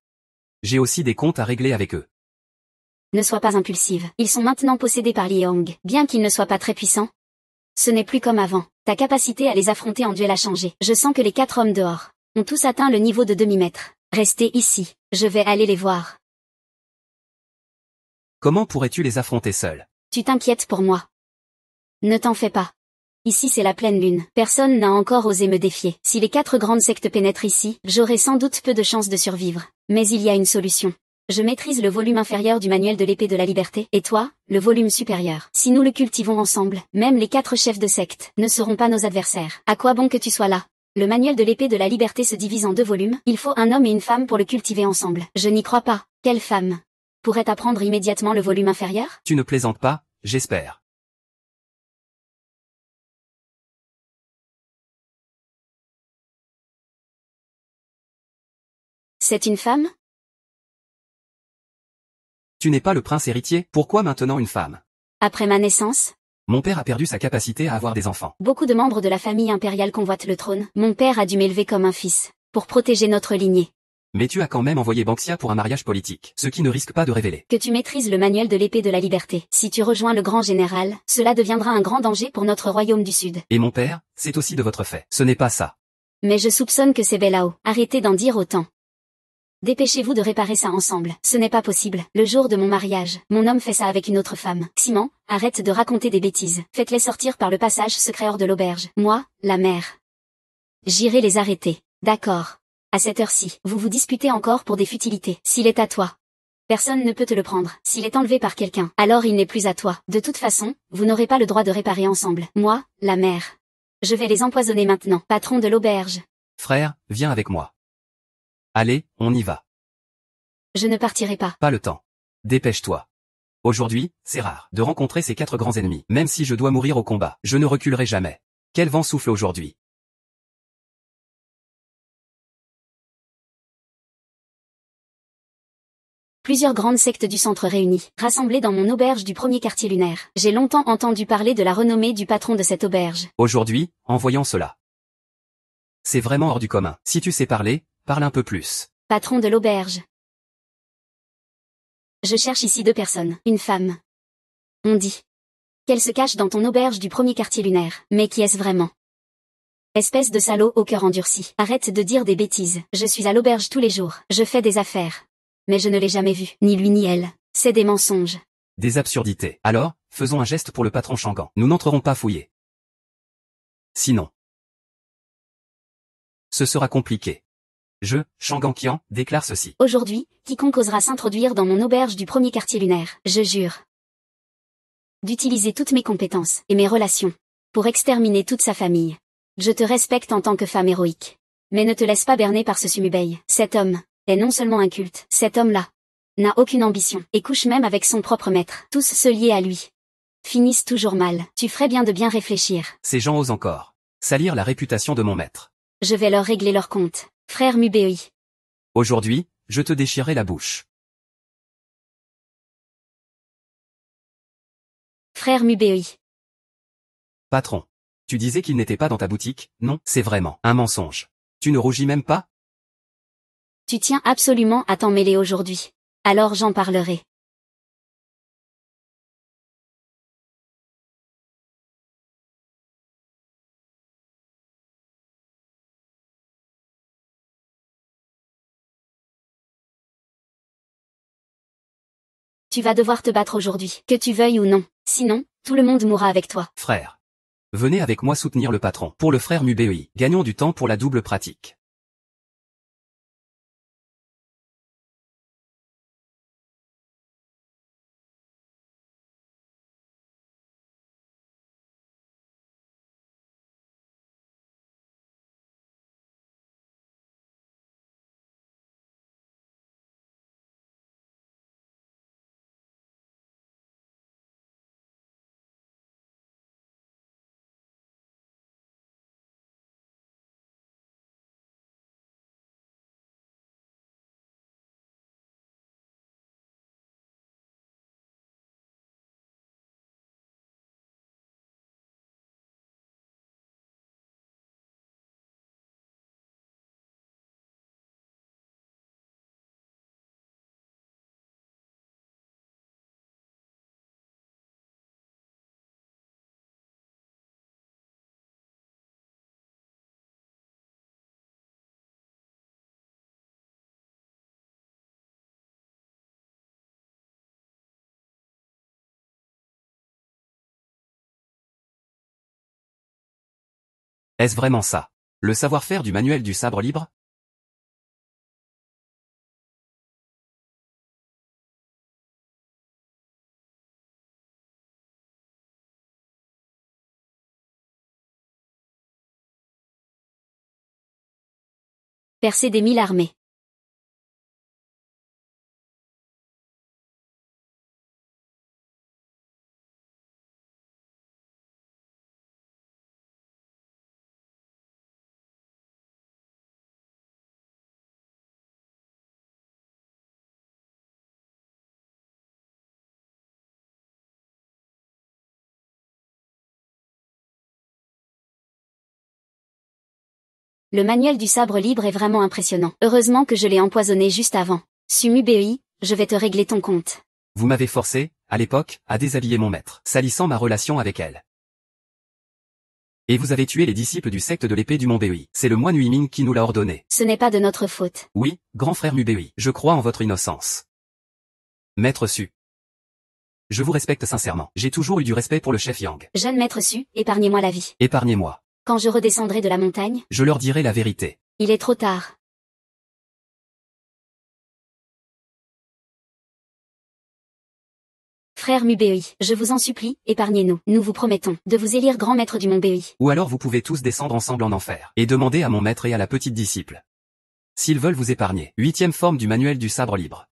J'ai aussi des comptes à régler avec eux. Ne sois pas impulsive. Ils sont maintenant possédés par Liang. Bien qu'ils ne soient pas très puissants, ce n'est plus comme avant. Ta capacité à les affronter en duel a changé. Je sens que les 4 hommes dehors ont tous atteint le niveau de demi-mètre. Restez ici. Je vais aller les voir. Comment pourrais-tu les affronter seul? Tu t'inquiètes pour moi. Ne t'en fais pas. Ici c'est la pleine lune. Personne n'a encore osé me défier. Si les 4 grandes sectes pénètrent ici, j'aurai sans doute peu de chances de survivre. Mais il y a une solution. Je maîtrise le volume inférieur du manuel de l'épée de la liberté, et toi, le volume supérieur. Si nous le cultivons ensemble, même les 4 chefs de secte ne seront pas nos adversaires. À quoi bon que tu sois là? Le manuel de l'épée de la liberté se divise en 2 volumes, il faut un homme et une femme pour le cultiver ensemble. Je n'y crois pas. Quelle femme pourrait apprendre immédiatement le volume inférieur? Tu ne plaisantes pas, j'espère. C'est une femme? Tu n'es pas le prince héritier, pourquoi maintenant une femme? Après ma naissance? Mon père a perdu sa capacité à avoir des enfants. Beaucoup de membres de la famille impériale convoitent le trône. Mon père a dû m'élever comme un fils, pour protéger notre lignée. Mais tu as quand même envoyé Banxia pour un mariage politique, ce qui ne risque pas de révéler. Que tu maîtrises le manuel de l'épée de la liberté. Si tu rejoins le grand général, cela deviendra un grand danger pour notre royaume du Sud. Et mon père, c'est aussi de votre fait. Ce n'est pas ça. Mais je soupçonne que c'est Bellao. Arrêtez d'en dire autant. Dépêchez-vous de réparer ça ensemble. Ce n'est pas possible. Le jour de mon mariage, mon homme fait ça avec une autre femme. Simon, arrête de raconter des bêtises. Faites-les sortir par le passage secret hors de l'auberge. Moi, la mère. J'irai les arrêter. D'accord. À cette heure-ci, vous vous disputez encore pour des futilités. S'il est à toi, personne ne peut te le prendre. S'il est enlevé par quelqu'un, alors il n'est plus à toi. De toute façon, vous n'aurez pas le droit de réparer ensemble. Moi, la mère. Je vais les empoisonner maintenant. Patron de l'auberge. Frère, viens avec moi. Allez, on y va. Je ne partirai pas. Pas le temps. Dépêche-toi. Aujourd'hui, c'est rare de rencontrer ces 4 grands ennemis. Même si je dois mourir au combat, je ne reculerai jamais. Quel vent souffle aujourd'hui? Plusieurs grandes sectes du centre réunies, rassemblées dans mon auberge du premier quartier lunaire. J'ai longtemps entendu parler de la renommée du patron de cette auberge. Aujourd'hui, en voyant cela. C'est vraiment hors du commun. Si tu sais parler, parle un peu plus. Patron de l'auberge. Je cherche ici 2 personnes, une femme. On dit qu'elle se cache dans ton auberge du premier quartier lunaire. Mais qui est-ce vraiment? Espèce de salaud au cœur endurci. Arrête de dire des bêtises. Je suis à l'auberge tous les jours. Je fais des affaires. Mais je ne l'ai jamais vue, ni lui ni elle. C'est des mensonges. Des absurdités. Alors, faisons un geste pour le patron Shangan. Nous n'entrerons pas fouiller. Sinon, ce sera compliqué. Je, Shangan Qian, déclare ceci. Aujourd'hui, quiconque osera s'introduire dans mon auberge du premier quartier lunaire, je jure d'utiliser toutes mes compétences et mes relations pour exterminer toute sa famille. Je te respecte en tant que femme héroïque. Mais ne te laisse pas berner par ce Sumubei. Cet homme est non seulement inculte, cet homme-là n'a aucune ambition et couche même avec son propre maître. Tous ceux liés à lui finissent toujours mal. Tu ferais bien de bien réfléchir. Ces gens osent encore salir la réputation de mon maître. Je vais leur régler leur compte. Frère Mubei. Aujourd'hui, je te déchirerai la bouche. Frère Mubei. Patron. Tu disais qu'il n'était pas dans ta boutique, non? C'est vraiment un mensonge. Tu ne rougis même pas? Tu tiens absolument à t'en mêler aujourd'hui. Alors j'en parlerai. Tu vas devoir te battre aujourd'hui, que tu veuilles ou non. Sinon, tout le monde mourra avec toi. Frère. Venez avec moi soutenir le patron. Pour le frère Mubei, gagnons du temps pour la double pratique. Est-ce vraiment ça? Le savoir-faire du manuel du sabre libre? Percer des 1000 armées. Le manuel du sabre libre est vraiment impressionnant. Heureusement que je l'ai empoisonné juste avant. Sumu-Bei, je vais te régler ton compte. Vous m'avez forcé, à l'époque, à déshabiller mon maître, salissant ma relation avec elle. Et vous avez tué les disciples du secte de l'épée du mont Bei. C'est le moine Huiming qui nous l'a ordonné. Ce n'est pas de notre faute. Oui, grand frère Mubei, je crois en votre innocence. Maître Su. Je vous respecte sincèrement. J'ai toujours eu du respect pour le chef Yang. Jeune maître Su, épargnez-moi la vie. Épargnez-moi. Quand je redescendrai de la montagne, Je leur dirai la vérité. il est trop tard. Frère Mubei, je vous en supplie, épargnez-nous. Nous vous promettons de vous élire grand maître du mont Bei. Ou alors vous pouvez tous descendre ensemble en enfer, et demander à mon maître et à la petite disciple. S'ils veulent vous épargner. 8e forme du manuel du sabre libre.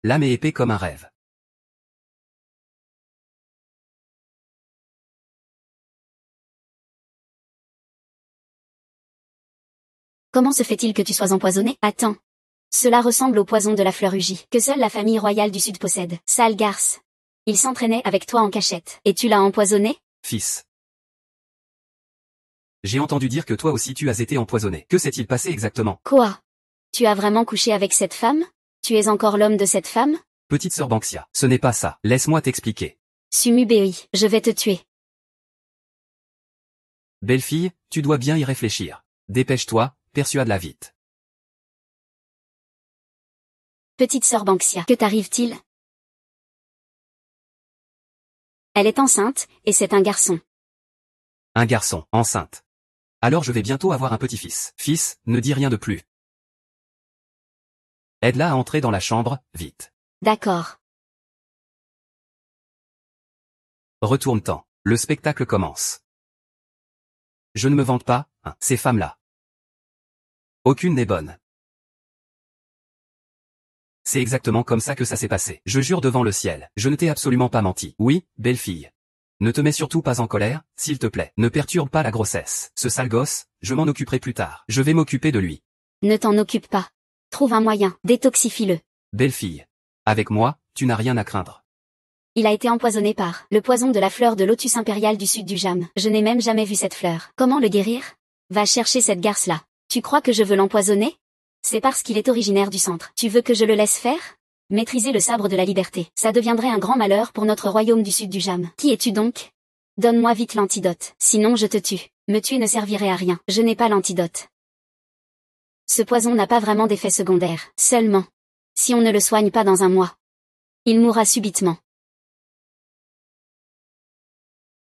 Lame et épée comme un rêve. Comment se fait-il que tu sois empoisonné? Attends. Cela ressemble au poison de la fleur Uji, que seule la famille royale du Sud possède. Sale garce. Il s'entraînait avec toi en cachette. Et tu l'as empoisonné? Fils. J'ai entendu dire que toi aussi tu as été empoisonné. Que s'est-il passé exactement? Quoi? Tu as vraiment couché avec cette femme? Tu es encore l'homme de cette femme? Petite sœur Banxia, ce n'est pas ça. Laisse-moi t'expliquer. Sumu-Bei, je vais te tuer. Belle fille, tu dois bien y réfléchir. Dépêche-toi, persuade-la vite. Petite sœur Banxia, que t'arrive-t-il? Elle est enceinte, et c'est un garçon. Un garçon, enceinte. Alors je vais bientôt avoir un petit-fils. Fils, ne dis rien de plus. Aide-la à entrer dans la chambre, vite. D'accord. Retourne-t'en. Le spectacle commence. Je ne me vante pas, hein, ces femmes-là. Aucune n'est bonne. C'est exactement comme ça que ça s'est passé. Je jure devant le ciel, je ne t'ai absolument pas menti. Oui, belle fille. Ne te mets surtout pas en colère, s'il te plaît. Ne perturbe pas la grossesse. Ce sale gosse, je m'en occuperai plus tard. Je vais m'occuper de lui. Ne t'en occupe pas. Trouve un moyen, détoxifie-le. Belle fille. Avec moi, tu n'as rien à craindre. Il a été empoisonné par le poison de la fleur de lotus impériale du sud du Jam. Je n'ai même jamais vu cette fleur. Comment le guérir? Va chercher cette garce-là. Tu crois que je veux l'empoisonner? C'est parce qu'il est originaire du centre. Tu veux que je le laisse faire? Maîtriser le sabre de la liberté. Ça deviendrait un grand malheur pour notre royaume du sud du Jam. Qui es-tu donc? Donne-moi vite l'antidote. Sinon je te tue. Me tuer ne servirait à rien. Je n'ai pas l'antidote. Ce poison n'a pas vraiment d'effet secondaire. Seulement, si on ne le soigne pas dans un mois, il mourra subitement.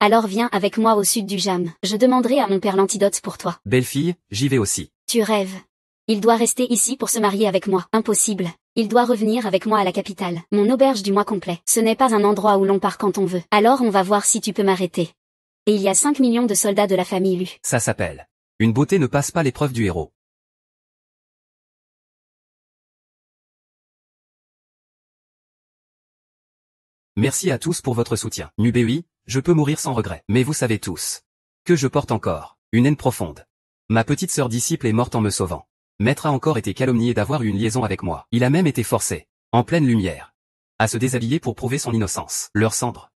Alors viens avec moi au sud du Jam. Je demanderai à mon père l'antidote pour toi. Belle fille, j'y vais aussi. Tu rêves. Il doit rester ici pour se marier avec moi. Impossible. Il doit revenir avec moi à la capitale. Mon auberge du mois complet. Ce n'est pas un endroit où l'on part quand on veut. Alors on va voir si tu peux m'arrêter. Et il y a 5 millions de soldats de la famille Lu. Ça s'appelle. Une beauté ne passe pas l'épreuve du héros. Merci à tous pour votre soutien. Mubei, je peux mourir sans regret. Mais vous savez tous que je porte encore une haine profonde. Ma petite sœur disciple est morte en me sauvant. Maître a encore été calomnié d'avoir eu une liaison avec moi. Il a même été forcé, en pleine lumière, à se déshabiller pour prouver son innocence. Leurs cendres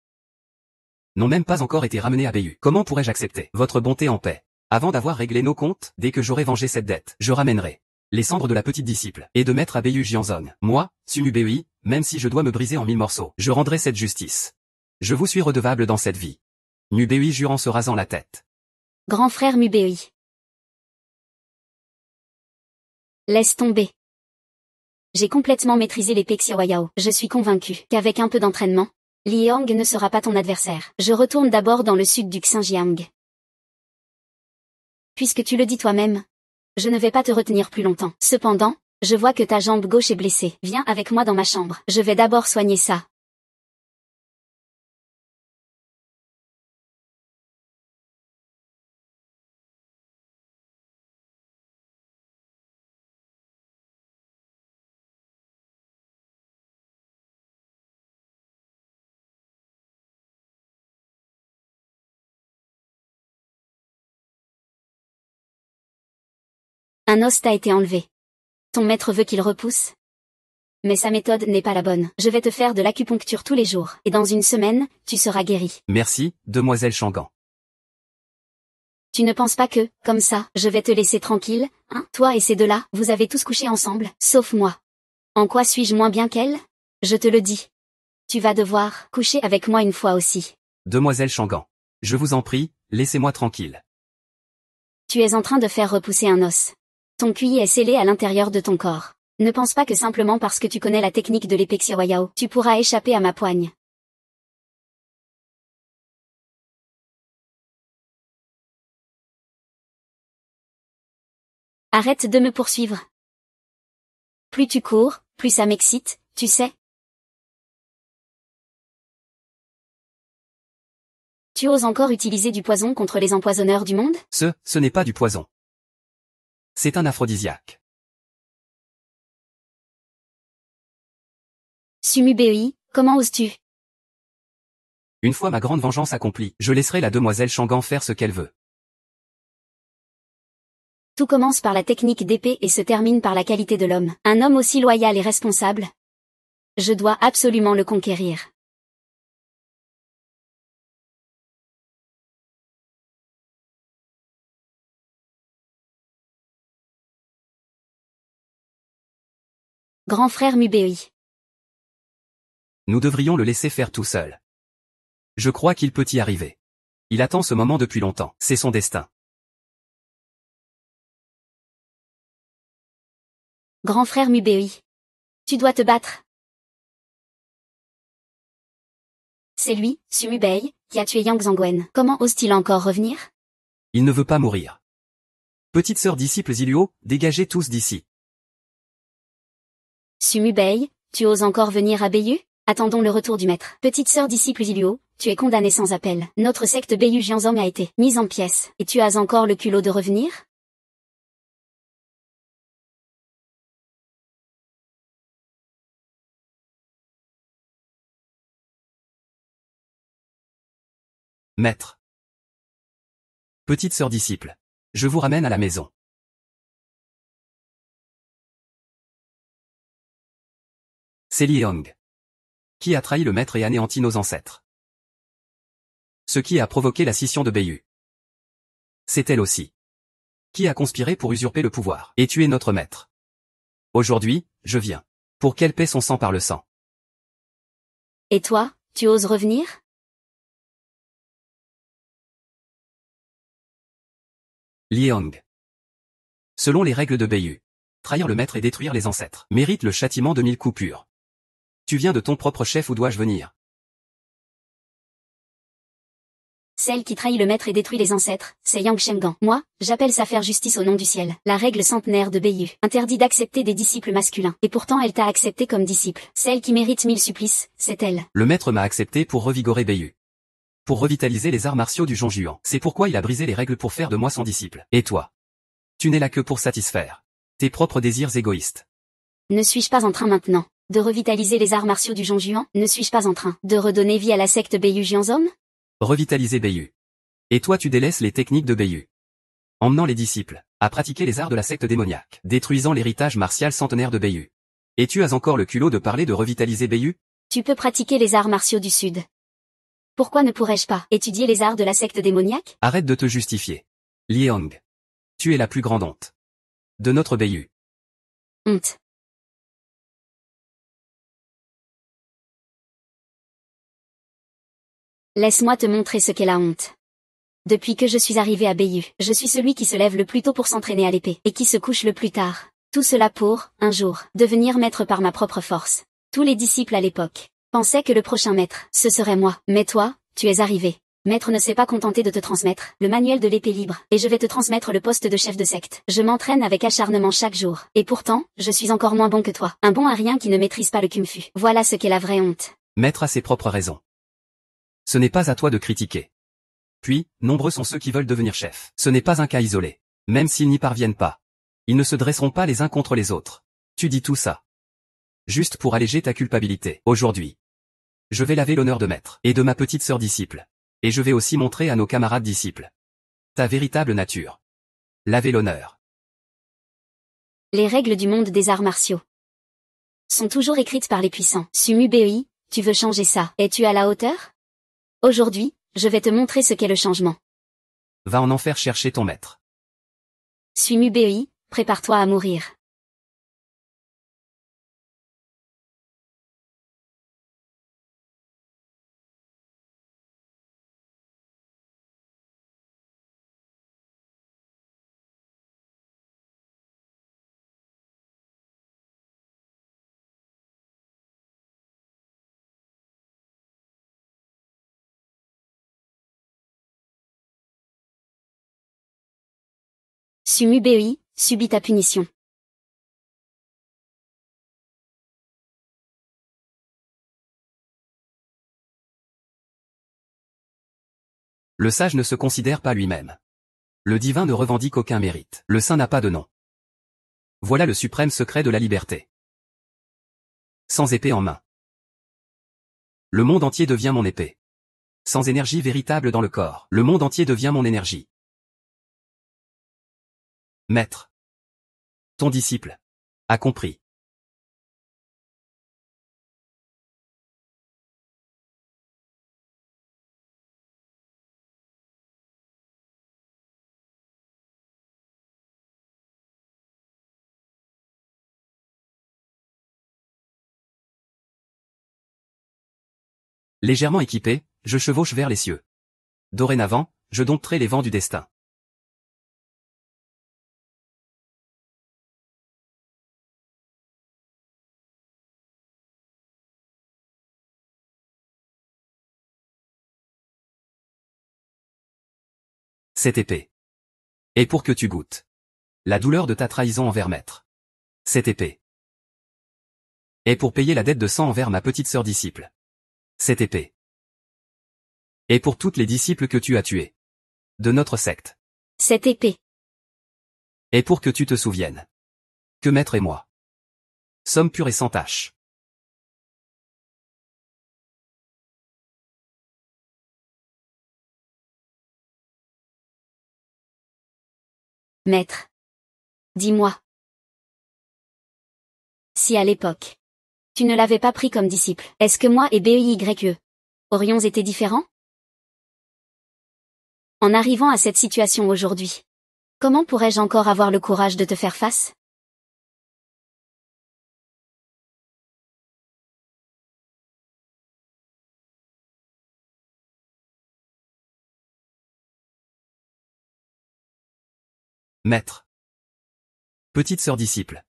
n'ont même pas encore été ramenées à Bayou. Comment pourrais-je accepter votre bonté en paix? Avant d'avoir réglé nos comptes, dès que j'aurai vengé cette dette, je ramènerai les cendres de la petite disciple, et de maître Abeyu Jianzong. Moi, Sumu-Bei, même si je dois me briser en 1000 morceaux, je rendrai cette justice. Je vous suis redevable dans cette vie. Mubei jure en se rasant la tête. Grand frère Mubei. Laisse tomber. J'ai complètement maîtrisé l'épée Xiaoyao. Je suis convaincu qu'avec un peu d'entraînement, Li Hong ne sera pas ton adversaire. Je retourne d'abord dans le sud du Xinjiang. Puisque tu le dis toi-même, je ne vais pas te retenir plus longtemps. Cependant, je vois que ta jambe gauche est blessée. Viens avec moi dans ma chambre. Je vais d'abord soigner ça. Un os t'a été enlevé. Ton maître veut qu'il repousse. Mais sa méthode n'est pas la bonne. Je vais te faire de l'acupuncture tous les jours. Et dans une semaine, tu seras guéri. Merci, demoiselle Shangan. Tu ne penses pas que, comme ça, je vais te laisser tranquille, hein? Toi et ces deux-là, vous avez tous couché ensemble, sauf moi. En quoi suis-je moins bien qu'elle? Je te le dis. Tu vas devoir coucher avec moi une fois aussi. Demoiselle Shangan. Je vous en prie, laissez-moi tranquille. Tu es en train de faire repousser un os. Ton QI est scellé à l'intérieur de ton corps. Ne pense pas que simplement parce que tu connais la technique de l'épée Xiaoyao, tu pourras échapper à ma poigne. Arrête de me poursuivre. Plus tu cours, plus ça m'excite, tu sais. Tu oses encore utiliser du poison contre les empoisonneurs du monde? Ce n'est pas du poison. C'est un aphrodisiaque. Sumu Bei, comment oses-tu? Une fois ma grande vengeance accomplie, je laisserai la demoiselle Shangan faire ce qu'elle veut. Tout commence par la technique d'épée et se termine par la qualité de l'homme. Un homme aussi loyal et responsable. Je dois absolument le conquérir. Grand frère Mubei. Nous devrions le laisser faire tout seul. Je crois qu'il peut y arriver. Il attend ce moment depuis longtemps. C'est son destin. Grand frère Mubei. Tu dois te battre. C'est lui, Sumu Bei, qui a tué Yang Zhangwen. Comment ose-t-il encore revenir? Il ne veut pas mourir. Petite sœur disciple Ziluo, dégagez tous d'ici. Sumu Bei, tu oses encore venir à Beiyu? Attendons le retour du maître. Petite sœur disciple Ziluo, tu es condamnée sans appel. Notre secte Beiyu Jianzong a été mise en pièces. Et tu as encore le culot de revenir? Maître. Petite sœur disciple. Je vous ramène à la maison. C'est Li Hong. Qui a trahi le maître et anéanti nos ancêtres. Ce qui a provoqué la scission de Beiyu. C'est elle aussi. Qui a conspiré pour usurper le pouvoir et tuer notre maître. Aujourd'hui, je viens. Pour qu'elle paie son sang par le sang. Et toi, tu oses revenir? Li Hong. Selon les règles de Beiyu, trahir le maître et détruire les ancêtres mérite le châtiment de 1000 coups purs. Tu viens de ton propre chef, où dois-je venir? Celle qui trahit le maître et détruit les ancêtres, c'est Yang Shenggan. Moi, j'appelle ça faire justice au nom du ciel. La règle centenaire de Beiyu interdit d'accepter des disciples masculins. Et pourtant elle t'a accepté comme disciple. Celle qui mérite 1000 supplices, c'est elle. Le maître m'a accepté pour revigorer Beiyu. Pour revitaliser les arts martiaux du Zhongjuan. C'est pourquoi il a brisé les règles pour faire de moi son disciple. Et toi? Tu n'es là que pour satisfaire tes propres désirs égoïstes. Ne suis-je pas en train maintenant de revitaliser les arts martiaux du Zhongjuan? Ne suis-je pas en train de redonner vie à la secte Beiyu Jianzong? Revitaliser Beiyu. Et toi tu délaisses les techniques de Beiyu. Emmenant les disciples à pratiquer les arts de la secte démoniaque, détruisant l'héritage martial centenaire de Beiyu. Et tu as encore le culot de parler de revitaliser Beiyu? Tu peux pratiquer les arts martiaux du Sud. Pourquoi ne pourrais-je pas étudier les arts de la secte démoniaque? Arrête de te justifier. Li Hong. Tu es la plus grande honte de notre Beiyu. Honte. Laisse-moi te montrer ce qu'est la honte. Depuis que je suis arrivé à Beiyu, je suis celui qui se lève le plus tôt pour s'entraîner à l'épée, et qui se couche le plus tard. Tout cela pour, un jour, devenir maître par ma propre force. Tous les disciples à l'époque pensaient que le prochain maître, ce serait moi. Mais toi, tu es arrivé. Maître ne s'est pas contenté de te transmettre le manuel de l'épée libre, et je vais te transmettre le poste de chef de secte. Je m'entraîne avec acharnement chaque jour, et pourtant, je suis encore moins bon que toi. Un bon à rien qui ne maîtrise pas le kung-fu. Voilà ce qu'est la vraie honte. Maître a ses propres raisons. Ce n'est pas à toi de critiquer. Puis, nombreux sont ceux qui veulent devenir chefs. Ce n'est pas un cas isolé. Même s'ils n'y parviennent pas, ils ne se dresseront pas les uns contre les autres. Tu dis tout ça juste pour alléger ta culpabilité. Aujourd'hui, je vais laver l'honneur de maître et de ma petite sœur disciple. Et je vais aussi montrer à nos camarades disciples ta véritable nature. Laver l'honneur. Les règles du monde des arts martiaux sont toujours écrites par les puissants. Sumu Bei, tu veux changer ça. Es-tu à la hauteur? Aujourd'hui, je vais te montrer ce qu'est le changement. Va en enfer chercher ton maître. Sumu Bei, prépare-toi à mourir. Sumu Bei, subis ta punition. Le sage ne se considère pas lui-même. Le divin ne revendique aucun mérite. Le saint n'a pas de nom. Voilà le suprême secret de la liberté. Sans épée en main, le monde entier devient mon épée. Sans énergie véritable dans le corps, le monde entier devient mon énergie. Maître, ton disciple, a compris. Légèrement équipé, je chevauche vers les cieux. Dorénavant, je dompterai les vents du destin. Cette épée est pour que tu goûtes la douleur de ta trahison envers maître. Cette épée est pour payer la dette de sang envers ma petite sœur disciple. Cette épée est pour toutes les disciples que tu as tués de notre secte. Cette épée Et pour que tu te souviennes que maître et moi sommes purs et sans tache. Maître. Dis-moi. Si à l'époque, tu ne l'avais pas pris comme disciple, est-ce que moi et BEYE aurions été différents? En arrivant à cette situation aujourd'hui, comment pourrais-je encore avoir le courage de te faire face? Maître. Petite sœur disciple.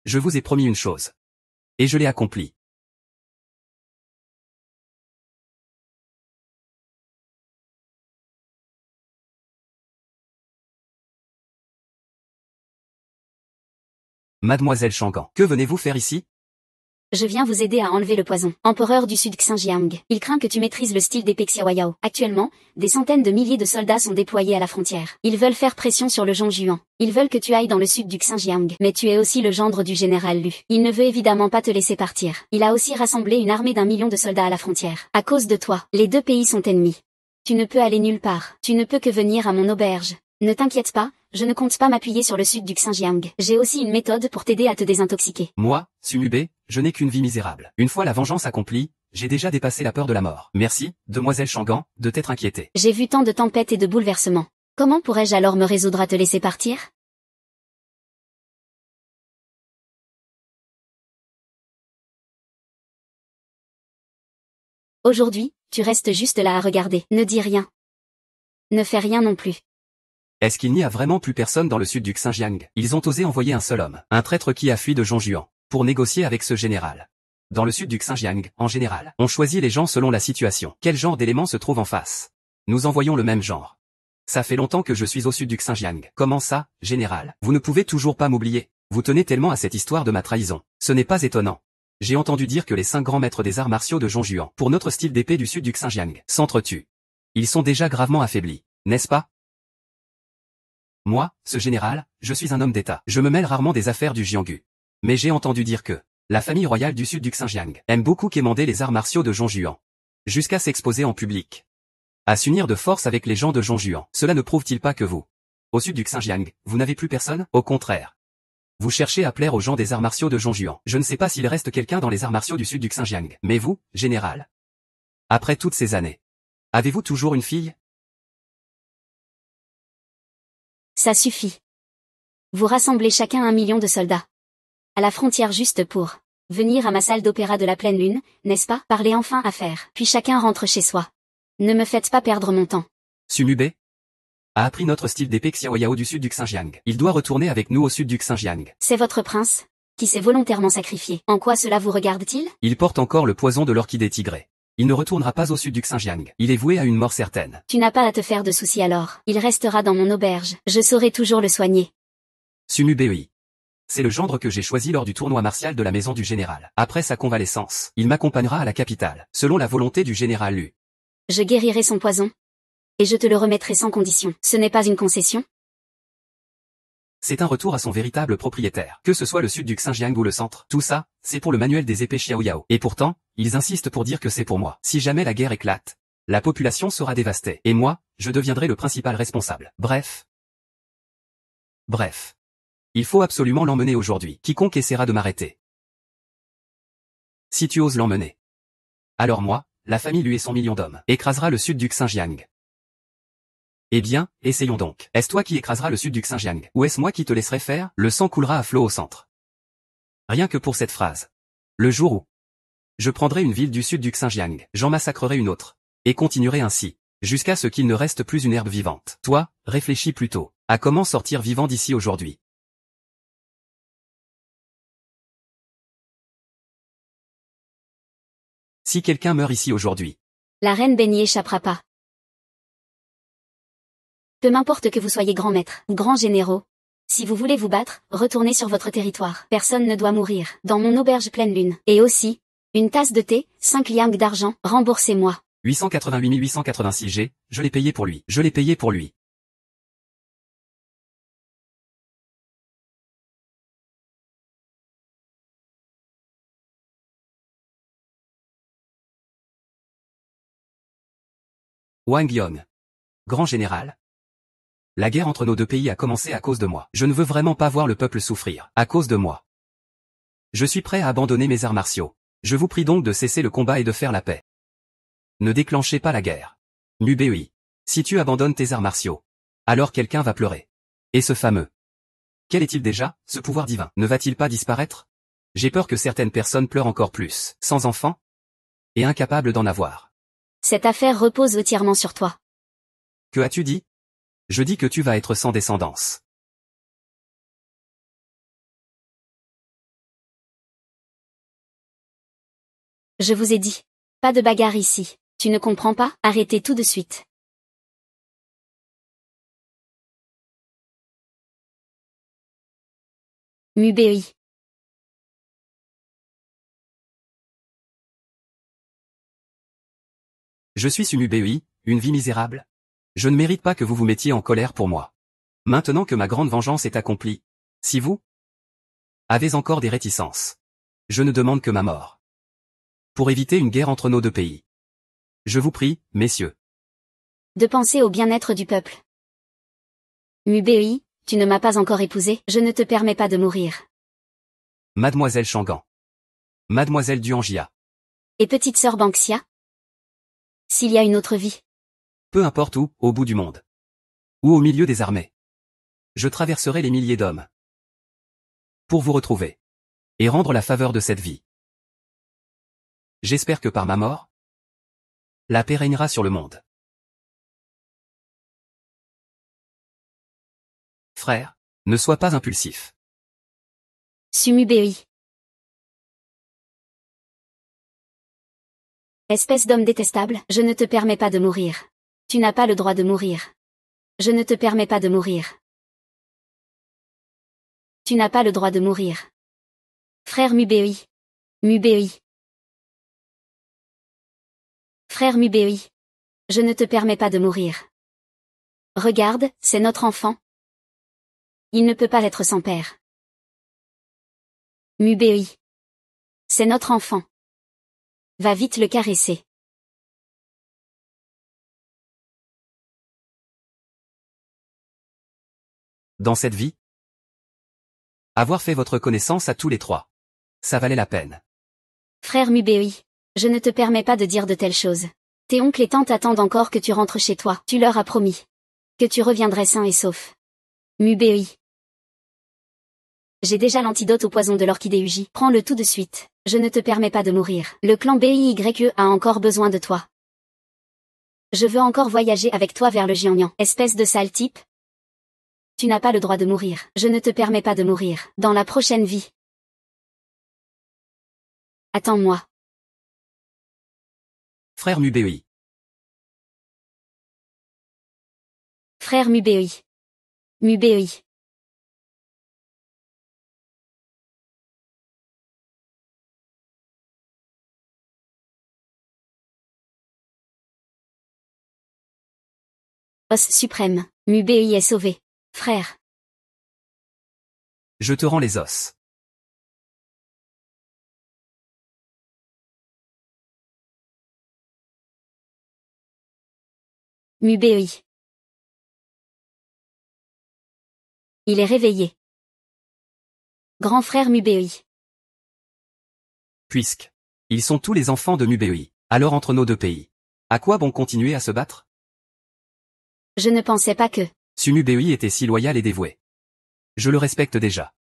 Je vous ai promis une chose. Et je l'ai accomplie. Mademoiselle Shangan, que venez-vous faire ici? Je viens vous aider à enlever le poison. Empereur du Sud Xinjiang, il craint que tu maîtrises le style d'épée Xiaoyao. Actuellement, des centaines de milliers de soldats sont déployés à la frontière. Ils veulent faire pression sur le Zhongjuan. Ils veulent que tu ailles dans le sud du Xinjiang. Mais tu es aussi le gendre du général Lu. Il ne veut évidemment pas te laisser partir. Il a aussi rassemblé une armée d'1 million de soldats à la frontière. À cause de toi, les deux pays sont ennemis. Tu ne peux aller nulle part. Tu ne peux que venir à mon auberge. Ne t'inquiète pas, je ne compte pas m'appuyer sur le sud du Xinjiang. J'ai aussi une méthode pour t'aider à te désintoxiquer. Moi, Sumubé, je n'ai qu'une vie misérable. Une fois la vengeance accomplie, j'ai déjà dépassé la peur de la mort. Merci, demoiselle Shangan, de t'être inquiétée. J'ai vu tant de tempêtes et de bouleversements. Comment pourrais-je alors me résoudre à te laisser partir? Aujourd'hui, tu restes juste là à regarder. Ne dis rien. Ne fais rien non plus. Est-ce qu'il n'y a vraiment plus personne dans le sud du Xinjiang? Ils ont osé envoyer un seul homme, un traître qui a fui de Zhongjuan, pour négocier avec ce général. Dans le sud du Xinjiang, en général, on choisit les gens selon la situation. Quel genre d'éléments se trouve en face? Nous envoyons le même genre. Ça fait longtemps que je suis au sud du Xinjiang. Comment ça, général? Vous ne pouvez toujours pas m'oublier. Vous tenez tellement à cette histoire de ma trahison. Ce n'est pas étonnant. J'ai entendu dire que les 5 grands maîtres des arts martiaux de Zhongjuan, pour notre style d'épée du sud du Xinjiang, s'entretuent. Ils sont déjà gravement affaiblis, n'est-ce pas? Moi, ce général, je suis un homme d'État. Je me mêle rarement des affaires du Jianghu. Mais j'ai entendu dire que la famille royale du sud du Xinjiang aime beaucoup quémander les arts martiaux de Zhongjuan, jusqu'à s'exposer en public, à s'unir de force avec les gens de Zhongjuan. Cela ne prouve-t-il pas que vous, au sud du Xinjiang, vous n'avez plus personne? Au contraire. Vous cherchez à plaire aux gens des arts martiaux de Zhongjuan. Je ne sais pas s'il reste quelqu'un dans les arts martiaux du sud du Xinjiang. Mais vous, général, après toutes ces années, avez-vous toujours une fille? Ça suffit. Vous rassemblez chacun 1 million de soldats à la frontière juste pour venir à ma salle d'opéra de la pleine lune, n'est-ce pas? Parlez enfin affaires. Puis chacun rentre chez soi. Ne me faites pas perdre mon temps. Sunube a appris notre style d'épée Xiaoyao du sud du Xinjiang. Il doit retourner avec nous au sud du Xinjiang. C'est votre prince qui s'est volontairement sacrifié. En quoi cela vous regarde-t-il? Il porte encore le poison de l'orchidée tigrée. Il ne retournera pas au sud du Xinjiang. Il est voué à une mort certaine. Tu n'as pas à te faire de soucis alors. Il restera dans mon auberge. Je saurai toujours le soigner. Sunubei. C'est le gendre que j'ai choisi lors du tournoi martial de la maison du général. Après sa convalescence, il m'accompagnera à la capitale, selon la volonté du général Lu. Je guérirai son poison. Et je te le remettrai sans condition. Ce n'est pas une concession? C'est un retour à son véritable propriétaire. Que ce soit le sud du Xinjiang ou le centre, tout ça, c'est pour le manuel des épées Xiaoyao. Et pourtant, ils insistent pour dire que c'est pour moi. Si jamais la guerre éclate, la population sera dévastée. Et moi, je deviendrai le principal responsable. Bref. Il faut absolument l'emmener aujourd'hui. Quiconque essaiera de m'arrêter. Si tu oses l'emmener, alors moi, la famille Lu et son million d'hommes, écrasera le sud du Xinjiang. Eh bien, essayons donc. Est-ce toi qui écraseras le sud du Xinjiang? Ou est-ce moi qui te laisserai faire? Le sang coulera à flot au centre. Rien que pour cette phrase. Le jour où je prendrai une ville du sud du Xinjiang, j'en massacrerai une autre. Et continuerai ainsi, jusqu'à ce qu'il ne reste plus une herbe vivante. Toi, réfléchis plutôt à comment sortir vivant d'ici aujourd'hui. Si quelqu'un meurt ici aujourd'hui, La reine Ben n'y échappera pas. Peu m'importe que vous soyez grands maîtres ou grands généraux. Si vous voulez vous battre, retournez sur votre territoire. Personne ne doit mourir. Dans mon auberge pleine lune. Et aussi, une tasse de thé, 5 liang d'argent, remboursez-moi. 888 886 G, je l'ai payé pour lui. Je l'ai payé pour lui. Wang Yong. Grand général. La guerre entre nos deux pays a commencé à cause de moi. Je ne veux vraiment pas voir le peuple souffrir, à cause de moi. Je suis prêt à abandonner mes arts martiaux. Je vous prie donc de cesser le combat et de faire la paix. Ne déclenchez pas la guerre. Mubei. Si tu abandonnes tes arts martiaux, alors quelqu'un va pleurer. Et ce fameux. Quel est-il déjà, ce pouvoir divin? Ne va-t-il pas disparaître? J'ai peur que certaines personnes pleurent encore plus, sans enfants, et incapables d'en avoir. Cette affaire repose entièrement sur toi. Que as-tu dit? Je dis que tu vas être sans descendance. Je vous ai dit. Pas de bagarre ici. Tu ne comprends pas? Arrêtez tout de suite. Mubei. Je suis Sumubei, une vie misérable. Je ne mérite pas que vous vous mettiez en colère pour moi. Maintenant que ma grande vengeance est accomplie, si vous avez encore des réticences, je ne demande que ma mort. Pour éviter une guerre entre nos deux pays. Je vous prie, messieurs. De penser au bien-être du peuple. Mubei, tu ne m'as pas encore épousé, je ne te permets pas de mourir. Mademoiselle Shangan. Mademoiselle Duanjia. Et petite sœur Banxia? S'il y a une autre vie. Peu importe où, au bout du monde. Ou au milieu des armées. Je traverserai les milliers d'hommes. Pour vous retrouver. Et rendre la faveur de cette vie. J'espère que par ma mort, la paix régnera sur le monde. frère. Ne sois pas impulsif. Sumubei. Espèce d'homme détestable, je ne te permets pas de mourir. Tu n'as pas le droit de mourir. Je ne te permets pas de mourir. Tu n'as pas le droit de mourir. Frère Mubei. Mubei. Frère Mubei. Je ne te permets pas de mourir. Regarde, c'est notre enfant. Il ne peut pas être sans père. Mubei. C'est notre enfant. Va vite le caresser. Dans cette vie, avoir fait votre connaissance à tous les trois. Ça valait la peine. Frère Mubei. Je ne te permets pas de dire de telles choses. Tes oncles et tantes attendent encore que tu rentres chez toi. Tu leur as promis que tu reviendrais sain et sauf. Mubei. J'ai déjà l'antidote au poison de l'orchidée Uji. Prends-le tout de suite. Je ne te permets pas de mourir. Le clan BIYE a encore besoin de toi. Je veux encore voyager avec toi vers le Jiangnan. Espèce de sale type. Tu n'as pas le droit de mourir. Je ne te permets pas de mourir. Dans la prochaine vie. Attends-moi. Frère Mubei. Frère Mubei. Mubei. Os suprême. Mubei est sauvé. Frère. Je te rends les os. Mubei. Il est réveillé. Grand frère Mubei. Puisque ils sont tous les enfants de Mubei. Alors entre nos deux pays. À quoi bon continuer à se battre? Je ne pensais pas que... Mubei était si loyal et dévoué. Je le respecte déjà.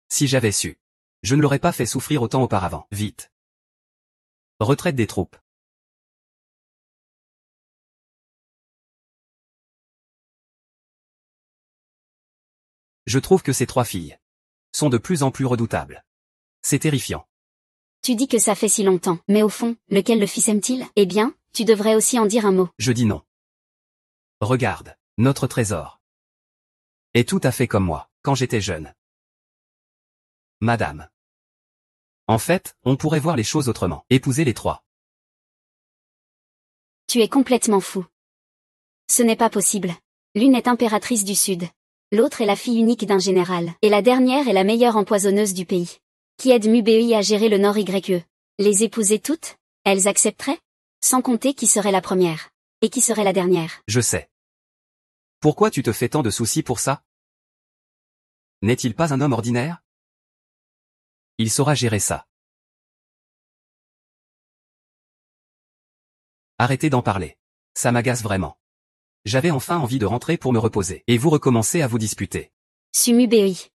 Si j'avais su, je ne l'aurais pas fait souffrir autant auparavant. Vite. Retraite des troupes. Je trouve que ces trois filles sont de plus en plus redoutables. C'est terrifiant. Tu dis que ça fait si longtemps, mais au fond, lequel le fils aime-t-il? Eh bien, tu devrais aussi en dire un mot. Je dis non. Regarde, notre trésor est tout à fait comme moi, quand j'étais jeune. Madame. En fait, on pourrait voir les choses autrement. Épouser les trois. Tu es complètement fou. Ce n'est pas possible. L'une est impératrice du Sud. L'autre est la fille unique d'un général. Et la dernière est la meilleure empoisonneuse du pays. Qui aide Mubei à gérer le Nord YE. Les épouser toutes? Elles accepteraient? Sans compter qui serait la première. Et qui serait la dernière. Je sais. Pourquoi tu te fais tant de soucis pour ça? N'est-il pas un homme ordinaire? Il saura gérer ça. Arrêtez d'en parler. Ça m'agace vraiment. J'avais enfin envie de rentrer pour me reposer. Et vous recommencez à vous disputer. Mubei.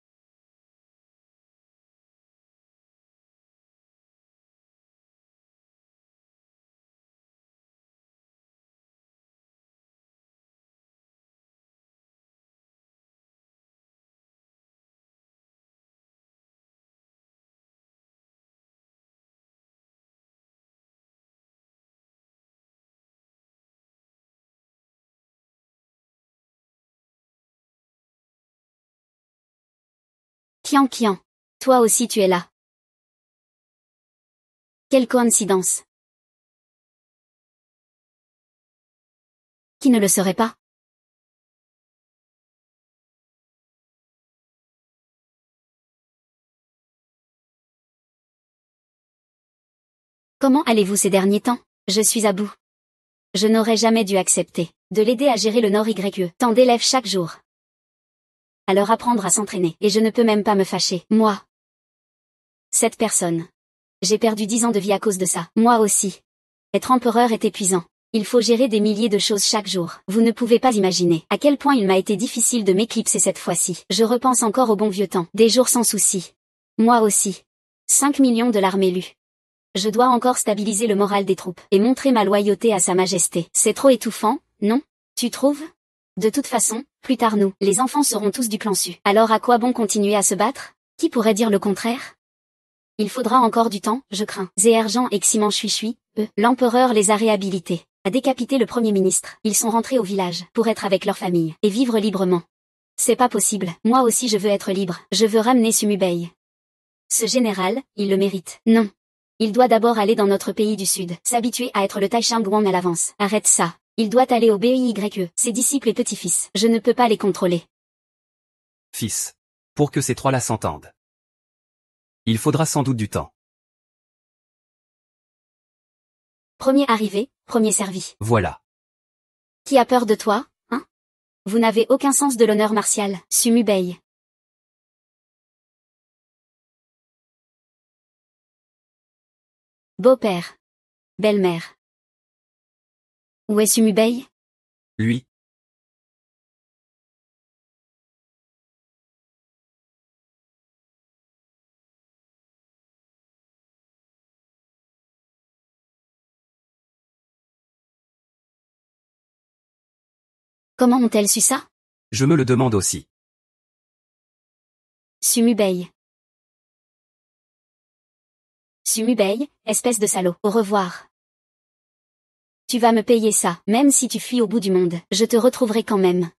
Kian. Toi aussi tu es là. Quelle coïncidence. Qui ne le serait pas? Comment allez-vous ces derniers temps? Je suis à bout. Je n'aurais jamais dû accepter de l'aider à gérer le Nord YE. Tant d'élèves chaque jour. À leur apprendre à s'entraîner. Et je ne peux même pas me fâcher. Moi. Cette personne. J'ai perdu 10 ans de vie à cause de ça. Moi aussi. Être empereur est épuisant. Il faut gérer des milliers de choses chaque jour. Vous ne pouvez pas imaginer à quel point il m'a été difficile de m'éclipser cette fois-ci. Je repense encore au bon vieux temps. Des jours sans soucis. Moi aussi. 5 millions de l'armée lue. Je dois encore stabiliser le moral des troupes et montrer ma loyauté à Sa Majesté. C'est trop étouffant, non? Tu trouves? De toute façon, Plus tard nous, les enfants seront tous du clan Su. Alors à quoi bon continuer à se battre? Qui pourrait dire le contraire? Il faudra encore du temps, je crains. Zéerjan et Ximan Chui, l'empereur les a réhabilités, a décapité le premier ministre. Ils sont rentrés au village, pour être avec leur famille, et vivre librement. C'est pas possible, moi aussi je veux être libre, je veux ramener Sumubei. Ce général, il le mérite. Non. Il doit d'abord aller dans notre pays du Sud, s'habituer à être le Taishang-Guan à l'avance. Arrête ça. Il doit aller au BIYE, ses disciples et petits-fils. Je ne peux pas les contrôler. Fils. Pour que ces trois-là s'entendent. Il faudra sans doute du temps. Premier arrivé, premier servi. Voilà. Qui a peur de toi, hein? Vous n'avez aucun sens de l'honneur martial, Sumubei. Beau-père. Belle-mère. Où est Sumubei? Lui. Comment ont-elles su ça? Je me le demande aussi. Sumubei. Sumubei, espèce de salaud. Au revoir. Tu vas me payer ça, même si tu fuis au bout du monde. Je te retrouverai quand même.